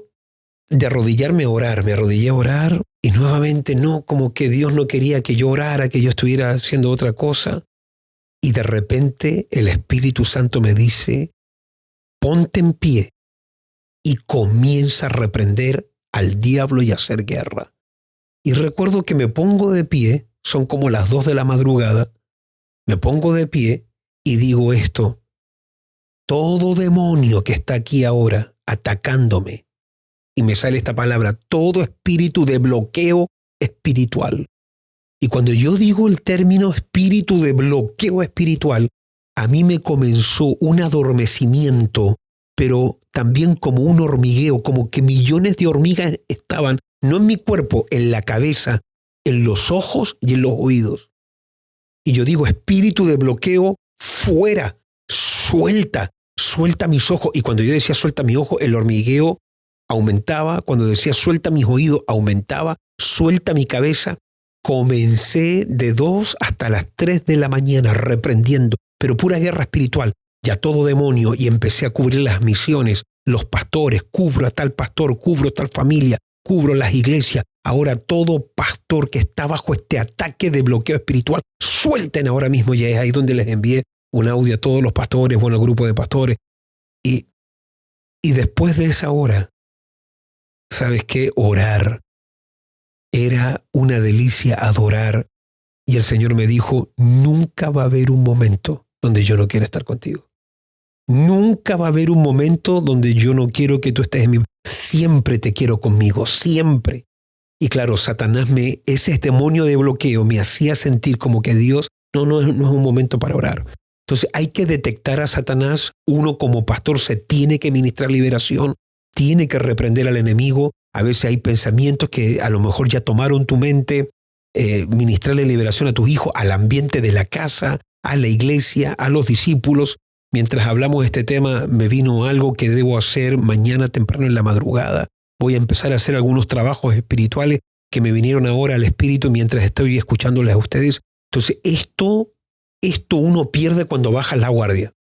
de arrodillarme a orar. Me arrodillé a orar y nuevamente no, como que Dios no quería que yo orara, que yo estuviera haciendo otra cosa. Y de repente el Espíritu Santo me dice: ponte en pie y comienza a reprender al diablo y a hacer guerra. Y recuerdo que me pongo de pie, son como las 2 de la madrugada, me pongo de pie y digo esto: todo demonio que está aquí ahora atacándome, y me sale esta palabra, todo espíritu de bloqueo espiritual. Y cuando yo digo el término espíritu de bloqueo espiritual, a mí me comenzó un adormecimiento, pero también como un hormigueo, como que millones de hormigas estaban, no en mi cuerpo, en la cabeza, en los ojos y en los oídos. Y yo digo: espíritu de bloqueo, fuera, suelta mis ojos. Y cuando yo decía suelta mi ojo, el hormigueo aumentaba. Cuando decía suelta mis oídos, aumentaba. Suelta mi cabeza. Comencé de 2 hasta las 3 de la mañana reprendiendo, pero pura guerra espiritual, ya todo demonio, y empecé a cubrir las misiones, los pastores, cubro a tal pastor, cubro a tal familia, cubro las iglesias. Ahora todo pastor que está bajo este ataque de bloqueo espiritual, suelten ahora mismo. Ya es ahí donde les envié un audio a todos los pastores, al grupo de pastores. Y después de esa hora, ¿sabes qué? Orar. Era una delicia adorar. Y el Señor me dijo: nunca va a haber un momento donde yo no quiera estar contigo. Nunca va a haber un momento donde yo no quiero que tú estés en mi... Siempre te quiero conmigo, siempre. Y claro, Satanás, ese demonio de bloqueo me hacía sentir como que Dios, no es un momento para orar. Entonces hay que detectar a Satanás. Uno como pastor se tiene que ministrar liberación, tiene que reprender al enemigo. A veces hay pensamientos que a lo mejor ya tomaron tu mente. Ministrarle liberación a tus hijos, al ambiente de la casa, a la iglesia, a los discípulos. Mientras hablamos de este tema, me vino algo que debo hacer mañana temprano en la madrugada. Voy a empezar a hacer algunos trabajos espirituales que me vinieron ahora al espíritu mientras estoy escuchándoles a ustedes. Entonces, esto uno pierde cuando baja la guardia.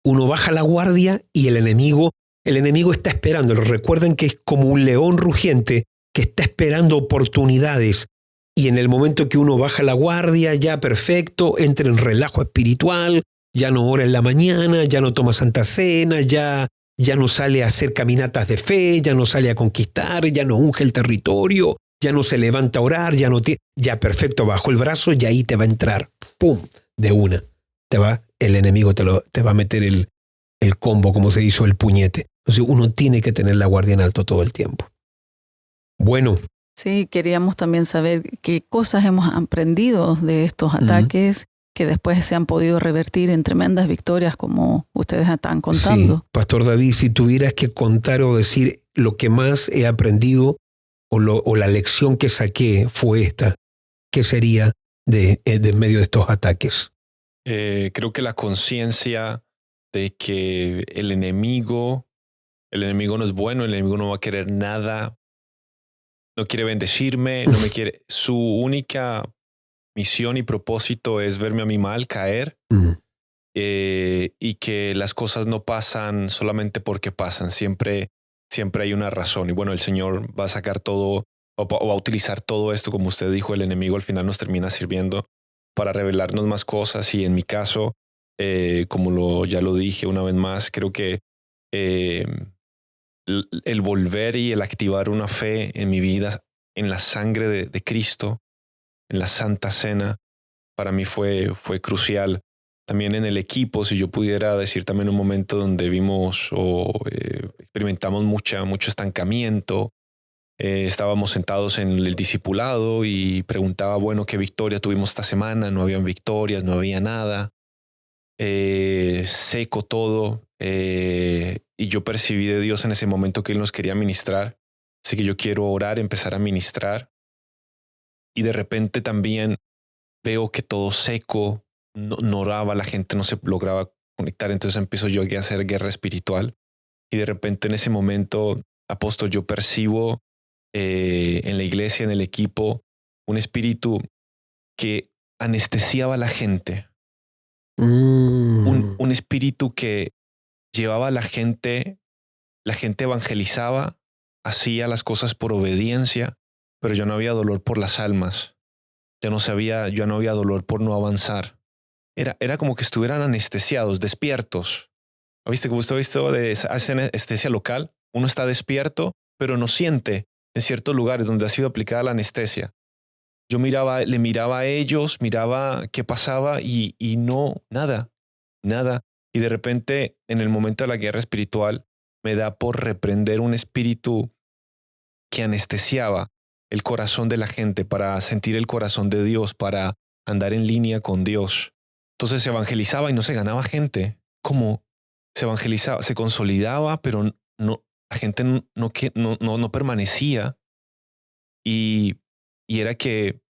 uno baja la guardia y el enemigo está esperando. Recuerden que es como un león rugiente que está esperando oportunidades. Y en el momento que uno baja la guardia, ya perfecto, entra en relajo espiritual, ya no ora en la mañana, ya no toma Santa Cena, ya no sale a hacer caminatas de fe, ya no sale a conquistar, ya no unge el territorio, ya no se levanta a orar, ya perfecto, bajó el brazo y ahí te va a entrar, ¡pum!, de una. El enemigo te va a meter el combo, como se hizo el puñete. Entonces uno tiene que tener la guardia en alto todo el tiempo. Bueno.
Sí, queríamos también saber qué cosas hemos aprendido de estos ataques que después se han podido revertir en tremendas victorias como ustedes están contando.
Sí, Pastor David, si tuvieras que contar o decir lo que más he aprendido o la lección que saqué fue esta, ¿qué sería de medio de estos ataques?
Creo que la conciencia de que el enemigo no es bueno, el enemigo no va a querer nada, no quiere bendecirme, no me quiere. Su única misión y propósito es verme a mí mal, caer, y que las cosas no pasan solamente porque pasan, siempre hay una razón. Y bueno, el Señor va a sacar todo o va a utilizar todo esto, como usted dijo, el enemigo al final nos termina sirviendo para revelarnos más cosas. Y en mi caso, ya lo dije una vez más, creo que el volver y el activar una fe en mi vida, en la sangre de Cristo, en la Santa Cena, para mí fue crucial. También en el equipo, si yo pudiera decir también un momento donde vimos experimentamos mucho estancamiento. Estábamos sentados en el discipulado y preguntaba, bueno, ¿qué victoria tuvimos esta semana? No habían victorias, no había nada. Seco todo. Y yo percibí de Dios en ese momento que Él nos quería ministrar. Así que yo quiero orar, empezar a ministrar. Y de repente también veo que todo seco, no oraba, la gente no se lograba conectar. Entonces empiezo yo a hacer guerra espiritual. Y de repente en ese momento, apóstol, yo percibo en la iglesia, en el equipo, un espíritu que anestesiaba a la gente. Un espíritu que llevaba a la gente evangelizaba, hacía las cosas por obediencia, pero ya no había dolor por las almas. Ya no había dolor por no avanzar. Era como que estuvieran anestesiados, despiertos. ¿Viste cómo usted ha visto hace anestesia local? Uno está despierto, pero no siente en ciertos lugares donde ha sido aplicada la anestesia. Yo le miraba a ellos, miraba qué pasaba y no, nada. Y de repente, en el momento de la guerra espiritual, me da por reprender un espíritu que anestesiaba el corazón de la gente para sentir el corazón de Dios, para andar en línea con Dios. Entonces se evangelizaba y no se ganaba gente. ¿Cómo? Se evangelizaba, se consolidaba, pero no, la gente no permanecía. Y era que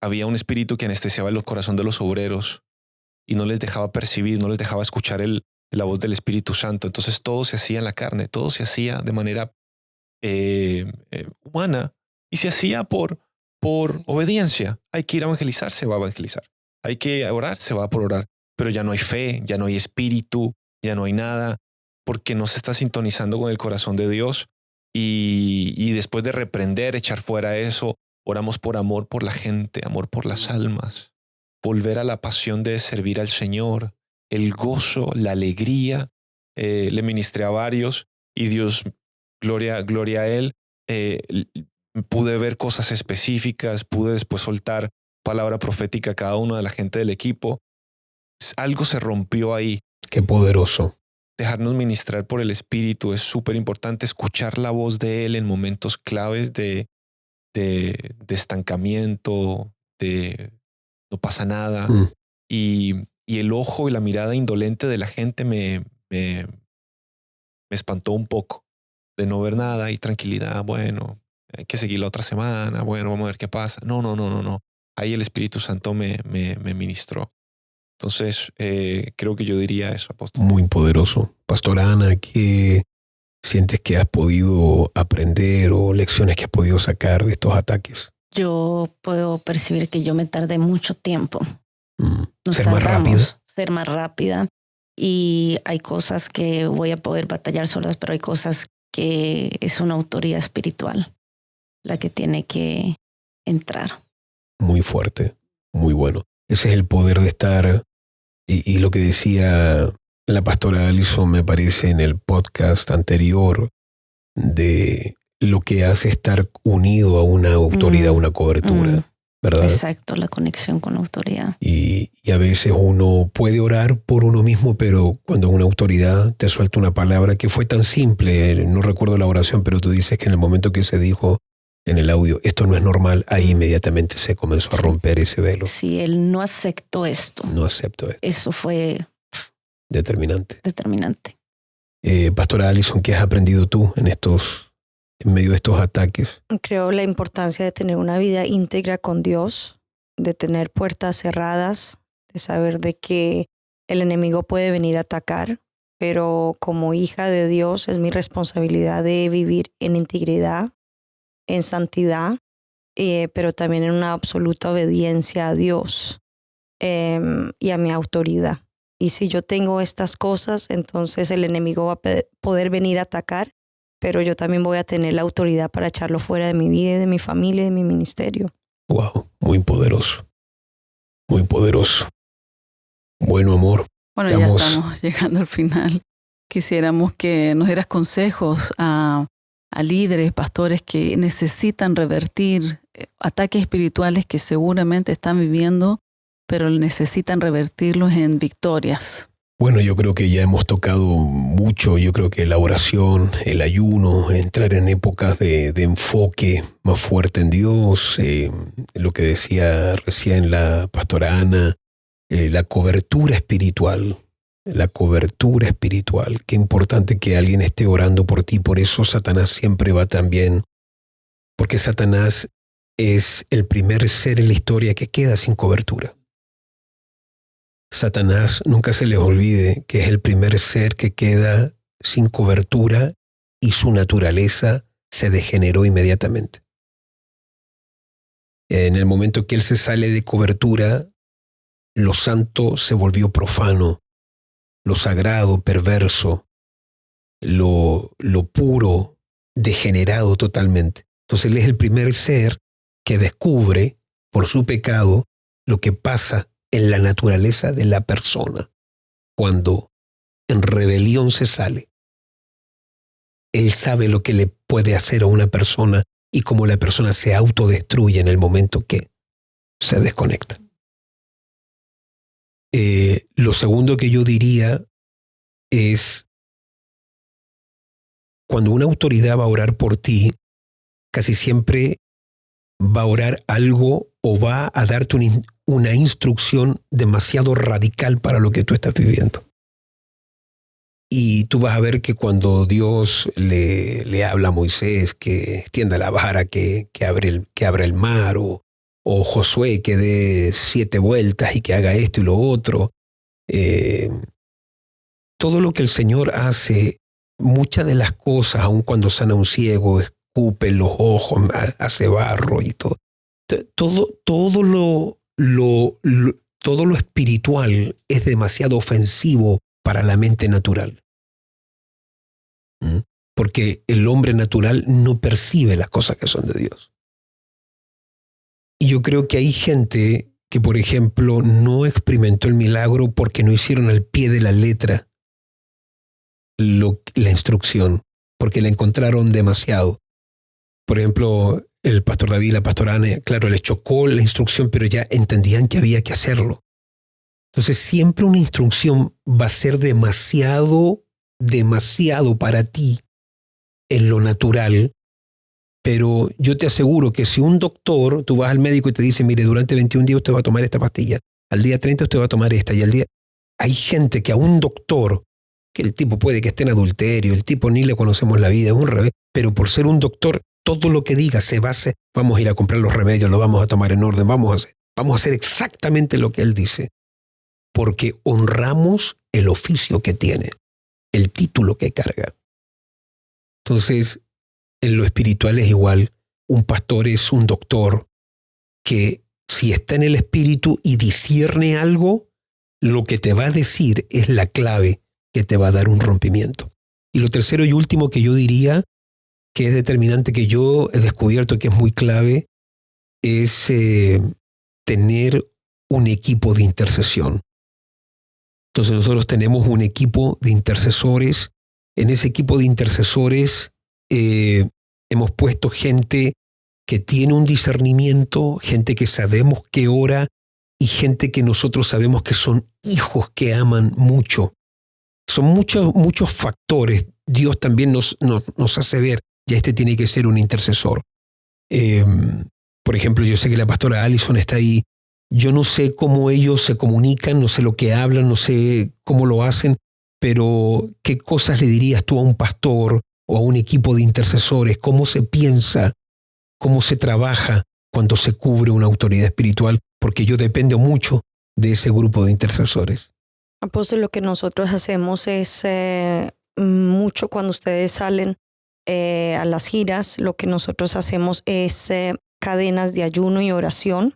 había un espíritu que anestesiaba el corazón de los obreros y no les dejaba percibir, no les dejaba escuchar la voz del Espíritu Santo. Entonces todo se hacía en la carne, todo se hacía de manera humana y se hacía por obediencia. Hay que ir a evangelizar, se va a evangelizar. Hay que orar, se va por orar. Pero ya no hay fe, ya no hay espíritu, ya no hay nada, porque no se está sintonizando con el corazón de Dios. Y después de reprender, echar fuera eso, oramos por amor por la gente, amor por las almas, volver a la pasión de servir al Señor, el gozo, la alegría. Le ministré a varios y Dios, gloria a Él, pude ver cosas específicas, pude después soltar palabra profética a cada uno de la gente del equipo. Algo se rompió ahí.
Qué poderoso.
Dejarnos ministrar por el Espíritu es súper importante, escuchar la voz de Él en momentos claves de estancamiento, de no pasa nada. Y el ojo y la mirada indolente de la gente me espantó un poco, de no ver nada y tranquilidad. Bueno, hay que seguir la otra semana. Bueno, vamos a ver qué pasa. No. Ahí el Espíritu Santo me ministró. Entonces, creo que yo diría eso, apóstol.
Muy poderoso. Pastor Ana, ¿qué sientes que has podido aprender o lecciones que has podido sacar de estos ataques?
Yo puedo percibir que yo me tardé mucho tiempo.
Ser más rápida.
Ser más rápida.
y hay cosas que voy a poder batallar solas, pero hay cosas que es una autoridad espiritual la que tiene que entrar.
Muy fuerte, muy bueno. Ese es el poder de estar, y lo que decía la pastora Allison, me parece, en el podcast anterior, de lo que hace estar unido a una autoridad, una cobertura, ¿verdad?
Exacto, la conexión con la autoridad.
Y a veces uno puede orar por uno mismo, pero cuando una autoridad te suelta una palabra que fue tan simple, no recuerdo la oración, pero tú dices que en el momento que se dijo en el audio, esto no es normal, ahí inmediatamente se comenzó a romper ese velo.
Sí, él no aceptó esto.
No acepto esto.
Eso fue
determinante. Pastora Allison, ¿qué has aprendido tú en medio de estos ataques?
Creo la importancia de tener una vida íntegra con Dios, de tener puertas cerradas, de saber de que el enemigo puede venir a atacar, pero como hija de Dios es mi responsabilidad de vivir en integridad, en santidad, pero también en una absoluta obediencia a Dios y a mi autoridad. Y si yo tengo estas cosas, entonces el enemigo va a poder venir a atacar, pero yo también voy a tener la autoridad para echarlo fuera de mi vida, de mi familia, de mi ministerio.
Wow, muy poderoso. Muy poderoso. Bueno, amor.
Bueno, ya estamos llegando al final. Quisiéramos que nos dieras consejos a líderes, pastores que necesitan revertir ataques espirituales que seguramente están viviendo, pero necesitan revertirlos en victorias.
Bueno, yo creo que ya hemos tocado mucho. Yo creo que la oración, el ayuno, entrar en épocas de enfoque más fuerte en Dios, lo que decía recién la pastora Ana, la cobertura espiritual. La cobertura espiritual. Qué importante que alguien esté orando por ti. Por eso Satanás siempre va también. Porque Satanás es el primer ser en la historia que queda sin cobertura. Satanás, nunca se les olvide que es el primer ser que queda sin cobertura y su naturaleza se degeneró inmediatamente. En el momento que él se sale de cobertura, lo santo se volvió profano. Lo sagrado, perverso, lo puro, degenerado totalmente. Entonces él es el primer ser que descubre por su pecado lo que pasa en la naturaleza de la persona cuando en rebelión se sale. Él sabe lo que le puede hacer a una persona y cómo la persona se autodestruye en el momento que se desconecta. Lo segundo que yo diría es, cuando una autoridad va a orar por ti, casi siempre va a orar algo o va a darte una instrucción demasiado radical para lo que tú estás viviendo. Y tú vas a ver que cuando Dios le habla a Moisés que extienda la vara, que abra el mar, o Josué que dé 7 vueltas y que haga esto y lo otro. Todo lo que el Señor hace, muchas de las cosas, aun cuando sana un ciego, escupe los ojos, hace barro y todo. Todo lo espiritual es demasiado ofensivo para la mente natural. Porque el hombre natural no percibe las cosas que son de Dios. Y yo creo que hay gente que, por ejemplo, no experimentó el milagro porque no hicieron al pie de la letra la instrucción, porque la encontraron demasiado. Por ejemplo, el pastor David, la pastora Ana, claro, les chocó la instrucción, pero ya entendían que había que hacerlo. Entonces, siempre una instrucción va a ser demasiado para ti en lo natural. Pero yo te aseguro que si un doctor, tú vas al médico y te dice, mire, durante 21 días usted va a tomar esta pastilla, al día 30 usted va a tomar esta, y al día... Hay gente que a un doctor, que el tipo puede que esté en adulterio, el tipo ni le conocemos la vida, es un revés, pero por ser un doctor, todo lo que diga se base, vamos a ir a comprar los remedios, lo vamos a tomar en orden, vamos a hacer exactamente lo que él dice, porque honramos el oficio que tiene, el título que carga. Entonces, en lo espiritual es igual. Un pastor es un doctor que si está en el espíritu y discierne algo, lo que te va a decir es la clave que te va a dar un rompimiento. Y lo tercero y último que yo diría que es determinante, que yo he descubierto que es muy clave, es tener un equipo de intercesión. Entonces nosotros tenemos un equipo de intercesores. En ese equipo de intercesores hemos puesto gente que tiene un discernimiento, gente que sabemos que ora y gente que nosotros sabemos que son hijos que aman mucho. Son muchos factores. Dios también nos hace ver, ya este tiene que ser un intercesor. Por ejemplo, yo sé que la pastora Allison está ahí. Yo no sé cómo ellos se comunican, no sé lo que hablan, no sé cómo lo hacen, pero ¿qué cosas le dirías tú a un pastor o a un equipo de intercesores? ¿Cómo se piensa? ¿Cómo se trabaja cuando se cubre una autoridad espiritual? Porque yo dependo mucho de ese grupo de intercesores.
Apóstol, lo que nosotros hacemos es mucho cuando ustedes salen a las giras, lo que nosotros hacemos es cadenas de ayuno y oración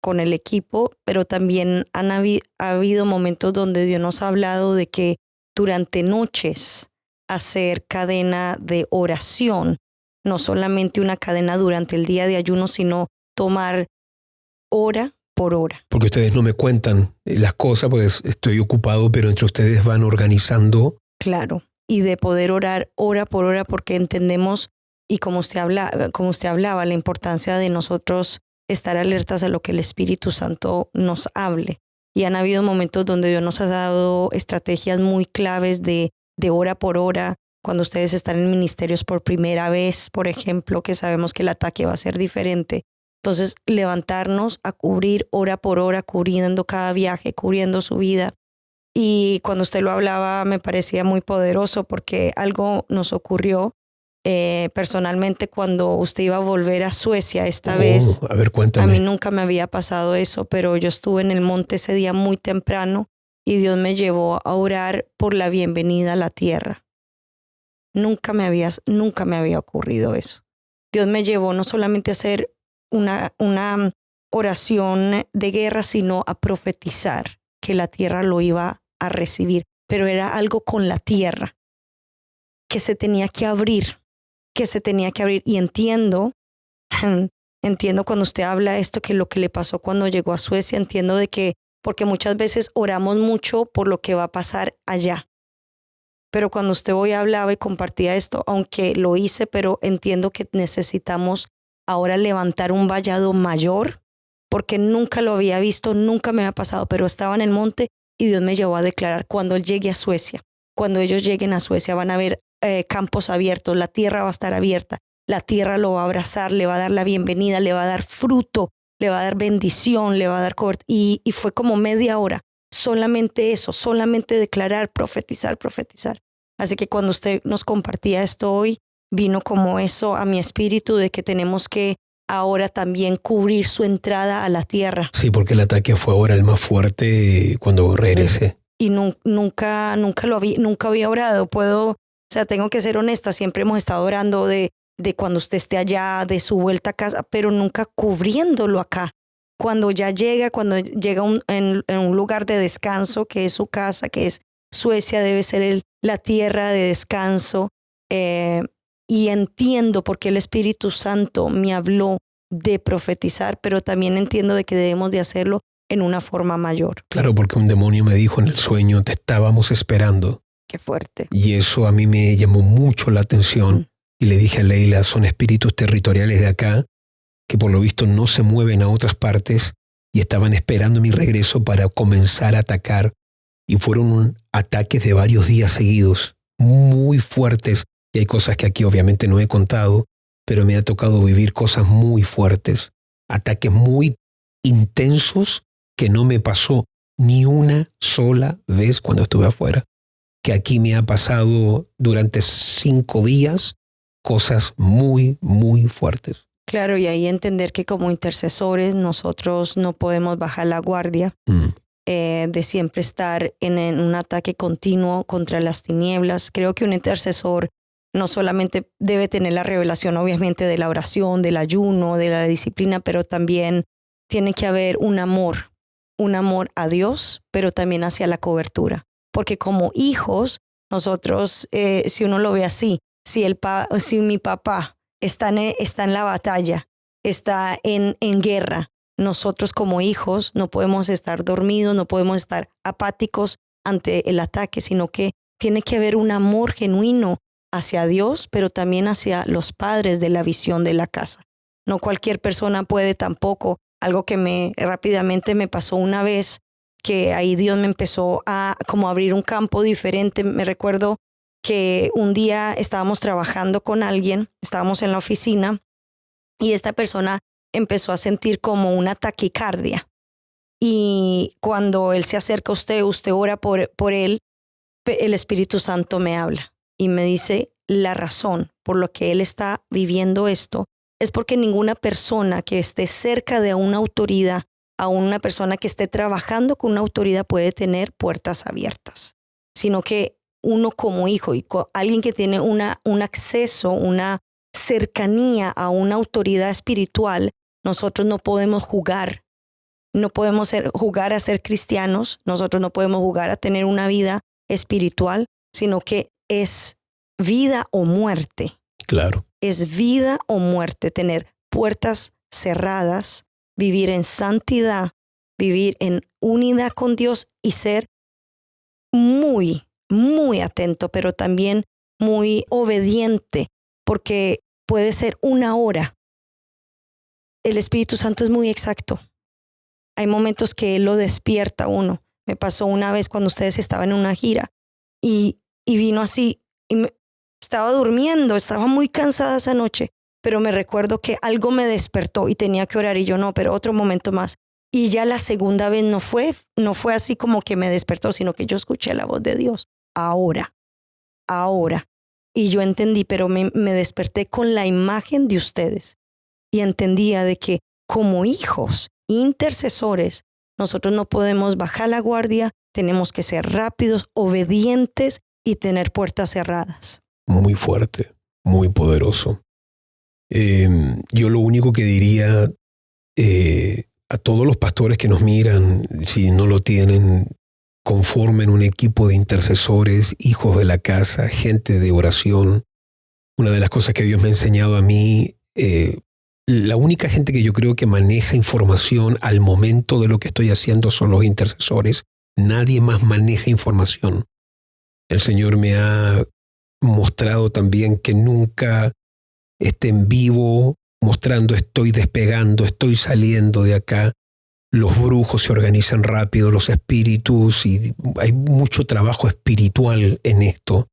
con el equipo, pero también ha habido momentos donde Dios nos ha hablado de que durante noches hacer cadena de oración, no solamente una cadena durante el día de ayuno, sino tomar hora por hora.
Porque ustedes no me cuentan las cosas, pues estoy ocupado, pero entre ustedes van organizando.
Claro, y de poder orar hora por hora, porque entendemos, y como usted hablaba, la importancia de nosotros estar alertas a lo que el Espíritu Santo nos hable. Y han habido momentos donde Dios nos ha dado estrategias muy claves de hora por hora, cuando ustedes están en ministerios por primera vez, por ejemplo, que sabemos que el ataque va a ser diferente. Entonces, levantarnos a cubrir hora por hora, cubriendo cada viaje, cubriendo su vida. Y cuando usted lo hablaba, me parecía muy poderoso porque algo nos ocurrió personalmente cuando usted iba a volver a Suecia esta vez.
A ver, cuéntame.
A mí nunca me había pasado eso, pero yo estuve en el monte ese día muy temprano y Dios me llevó a orar por la bienvenida a la tierra. Nunca me había ocurrido eso. Dios me llevó no solamente a hacer una oración de guerra, sino a profetizar que la tierra lo iba a recibir, pero era algo con la tierra que se tenía que abrir, y entiendo cuando usted habla esto, que lo que le pasó cuando llegó a Suecia, entiendo de que, porque muchas veces oramos mucho por lo que va a pasar allá. Pero cuando usted hoy hablaba y compartía esto, aunque lo hice, pero entiendo que necesitamos ahora levantar un vallado mayor, porque nunca lo había visto, nunca me había pasado, pero estaba en el monte y Dios me llevó a declarar cuando él llegue a Suecia, cuando ellos lleguen a Suecia van a ver campos abiertos, la tierra va a estar abierta, la tierra lo va a abrazar, le va a dar la bienvenida, le va a dar fruto, le va a dar bendición, le va a dar cobertura. Y fue como media hora, solamente eso, solamente declarar, profetizar. Así que cuando usted nos compartía esto hoy, vino como eso a mi espíritu de que tenemos que ahora también cubrir su entrada a la tierra.
Sí, porque el ataque fue ahora el más fuerte cuando regresé.
Y nunca había orado. Tengo que ser honesta, siempre hemos estado orando de cuando usted esté allá, de su vuelta a casa, pero nunca cubriéndolo acá. Cuando llega en un lugar de descanso, que es su casa, que es Suecia, debe ser la tierra de descanso. Y entiendo por qué el Espíritu Santo me habló de profetizar, pero también entiendo de que debemos de hacerlo en una forma mayor.
Claro, porque un demonio me dijo en el sueño, te estábamos esperando.
Qué fuerte.
Y eso a mí me llamó mucho la atención. Y le dije a Leila, son espíritus territoriales de acá que por lo visto no se mueven a otras partes y estaban esperando mi regreso para comenzar a atacar. Y fueron ataques de varios días seguidos, muy fuertes. Y hay cosas que aquí obviamente no he contado, pero me ha tocado vivir cosas muy fuertes. Ataques muy intensos que no me pasó ni una sola vez cuando estuve afuera. Que aquí me ha pasado durante 5 días cosas muy, muy fuertes.
Claro, y ahí entender que como intercesores nosotros no podemos bajar la guardia de siempre estar en un ataque continuo contra las tinieblas. Creo que un intercesor no solamente debe tener la revelación, obviamente, de la oración, del ayuno, de la disciplina, pero también tiene que haber un amor un amor a Dios, pero también hacia la cobertura. Porque como hijos, nosotros, si uno lo ve así, si mi papá está en la batalla, está en guerra, nosotros como hijos no podemos estar dormidos, no podemos estar apáticos ante el ataque, sino que tiene que haber un amor genuino hacia Dios, pero también hacia los padres de la visión de la casa. No cualquier persona puede tampoco, algo que rápidamente me pasó una vez, que ahí Dios me empezó a como abrir un campo diferente. Me recuerdo que un día estábamos trabajando con alguien, estábamos en la oficina y esta persona empezó a sentir como una taquicardia. Y cuando él se acerca a usted ora por él, el Espíritu Santo me habla y me dice la razón por lo que él está viviendo esto es porque ninguna persona que esté cerca de una autoridad, a una persona que esté trabajando con una autoridad puede tener puertas abiertas, sino que uno como hijo y alguien que tiene un acceso, una cercanía a una autoridad espiritual, nosotros no podemos jugar. No podemos jugar a ser cristianos, nosotros no podemos jugar a tener una vida espiritual, sino que es vida o muerte.
Claro.
Es vida o muerte tener puertas cerradas, vivir en santidad, vivir en unidad con Dios y ser muy, muy atento, pero también muy obediente, porque puede ser una hora. El Espíritu Santo es muy exacto. Hay momentos que Él lo despierta a uno. Me pasó una vez cuando ustedes estaban en una gira y vino así y estaba durmiendo, estaba muy cansada esa noche, pero me recuerdo que algo me despertó y tenía que orar y yo no, pero otro momento más. Y ya la segunda vez no fue así como que me despertó, sino que yo escuché la voz de Dios. Ahora. Y yo entendí, pero me desperté con la imagen de ustedes y entendía de que como hijos, intercesores, nosotros no podemos bajar la guardia, tenemos que ser rápidos, obedientes y tener puertas cerradas.
Muy fuerte, muy poderoso. Yo lo único que diría a todos los pastores que nos miran, si no lo tienen, conformen un equipo de intercesores, hijos de la casa, gente de oración. Una de las cosas que Dios me ha enseñado a mí, la única gente que yo creo que maneja información al momento de lo que estoy haciendo son los intercesores. Nadie más maneja información. El Señor me ha mostrado también que nunca esté en vivo mostrando estoy despegando, estoy saliendo de acá. Los brujos se organizan rápido, los espíritus, y hay mucho trabajo espiritual en esto.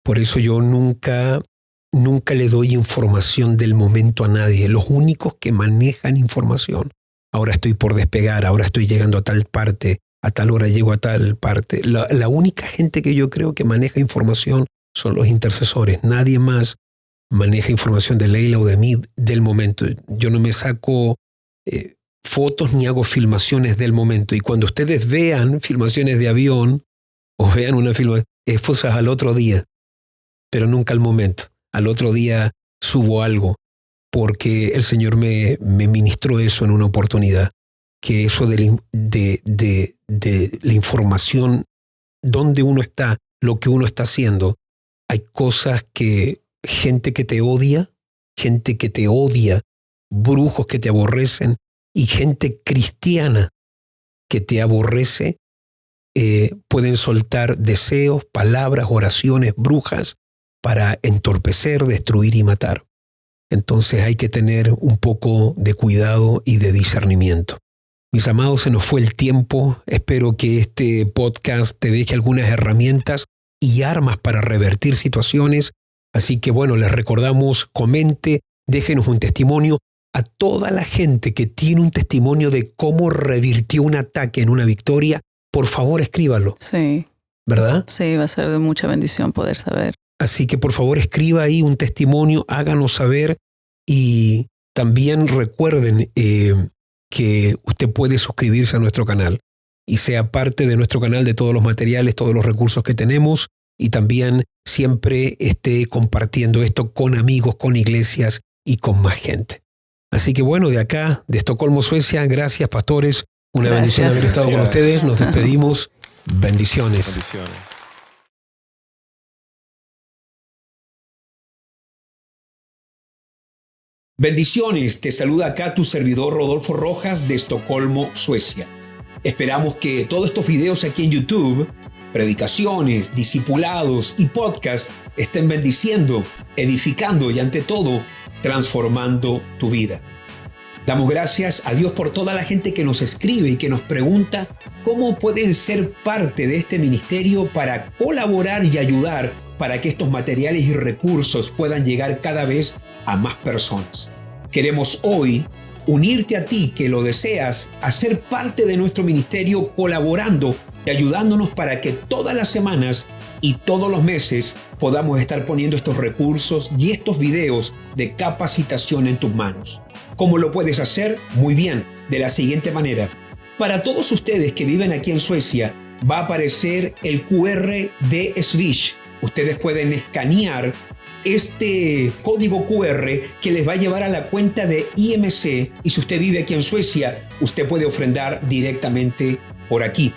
Por eso yo nunca le doy información del momento a nadie. Los únicos que manejan información. Ahora estoy por despegar, ahora estoy llegando a tal parte, a tal hora llego a tal parte. La única gente que yo creo que maneja información son los intercesores. Nadie más maneja información de Leila o de mí del momento. Yo no me saco fotos ni hago filmaciones del momento. Y cuando ustedes vean filmaciones de avión o vean una filmación, es cosas al otro día, pero nunca al momento. Al otro día subo algo, porque el Señor me ministró eso en una oportunidad, que eso de la información, dónde uno está, lo que uno está haciendo. Hay cosas que gente que te odia, brujos que te aborrecen y gente cristiana que te aborrece, pueden soltar deseos, palabras, oraciones, brujas para entorpecer, destruir y matar. Entonces hay que tener un poco de cuidado y de discernimiento. Mis amados, se nos fue el tiempo. Espero que este podcast te deje algunas herramientas y armas para revertir situaciones. Así que bueno, les recordamos, comente, déjenos un testimonio. A toda la gente que tiene un testimonio de cómo revirtió un ataque en una victoria, por favor escríbalo.
Sí.
¿Verdad?
Sí, va a ser de mucha bendición poder saber.
Así que por favor escriba ahí un testimonio, háganos saber, y también recuerden que usted puede suscribirse a nuestro canal y sea parte de nuestro canal de todos los materiales, todos los recursos que tenemos, y también siempre esté compartiendo esto con amigos, con iglesias y con más gente. Así que bueno, de acá, de Estocolmo, Suecia, gracias pastores, Una bendición haber estado con ustedes. Nos despedimos. Bendiciones.
Bendiciones.
Bendiciones, te saluda acá tu servidor Rodolfo Rojas de Estocolmo, Suecia. Esperamos que todos estos videos aquí en YouTube, predicaciones, discipulados y podcasts estén bendiciendo, edificando y ante todo, transformando tu vida. Damos gracias a Dios por toda la gente que nos escribe y que nos pregunta cómo pueden ser parte de este ministerio para colaborar y ayudar para que estos materiales y recursos puedan llegar cada vez a más personas. Queremos hoy unirte a ti que lo deseas a ser parte de nuestro ministerio colaborando y ayudándonos para que todas las semanas y todos los meses podamos estar poniendo estos recursos y estos videos de capacitación en tus manos. ¿Cómo lo puedes hacer? Muy bien, de la siguiente manera. Para todos ustedes que viven aquí en Suecia, va a aparecer el QR de Swish. Ustedes pueden escanear este código QR que les va a llevar a la cuenta de IMC, y si usted vive aquí en Suecia, usted puede ofrendar directamente por aquí.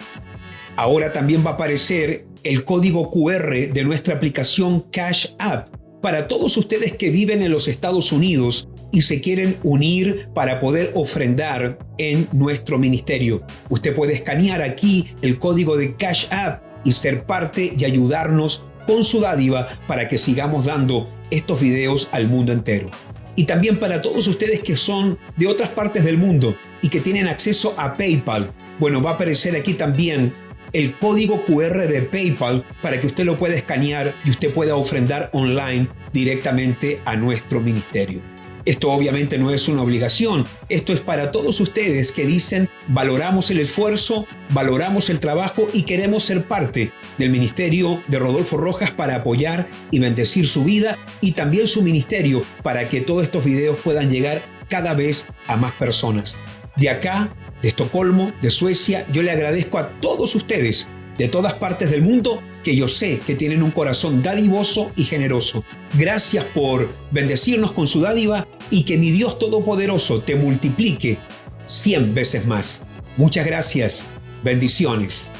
Ahora también va a aparecer el código QR de nuestra aplicación Cash App para todos ustedes que viven en los Estados Unidos y se quieren unir para poder ofrendar en nuestro ministerio. Usted puede escanear aquí el código de Cash App y ser parte y ayudarnos con su dádiva para que sigamos dando estos videos al mundo entero. Y también para todos ustedes que son de otras partes del mundo y que tienen acceso a PayPal, bueno, va a aparecer aquí también el código QR de PayPal para que usted lo pueda escanear y usted pueda ofrendar online directamente a nuestro ministerio. Esto obviamente no es una obligación, esto es para todos ustedes que dicen valoramos el esfuerzo, valoramos el trabajo y queremos ser parte del ministerio de Rodolfo Rojas para apoyar y bendecir su vida y también su ministerio para que todos estos videos puedan llegar cada vez a más personas. De acá, de Estocolmo, de Suecia, yo le agradezco a todos ustedes de todas partes del mundo que yo sé que tienen un corazón dadivoso y generoso. Gracias por bendecirnos con su dádiva y que mi Dios Todopoderoso te multiplique 100 veces más. Muchas gracias. Bendiciones.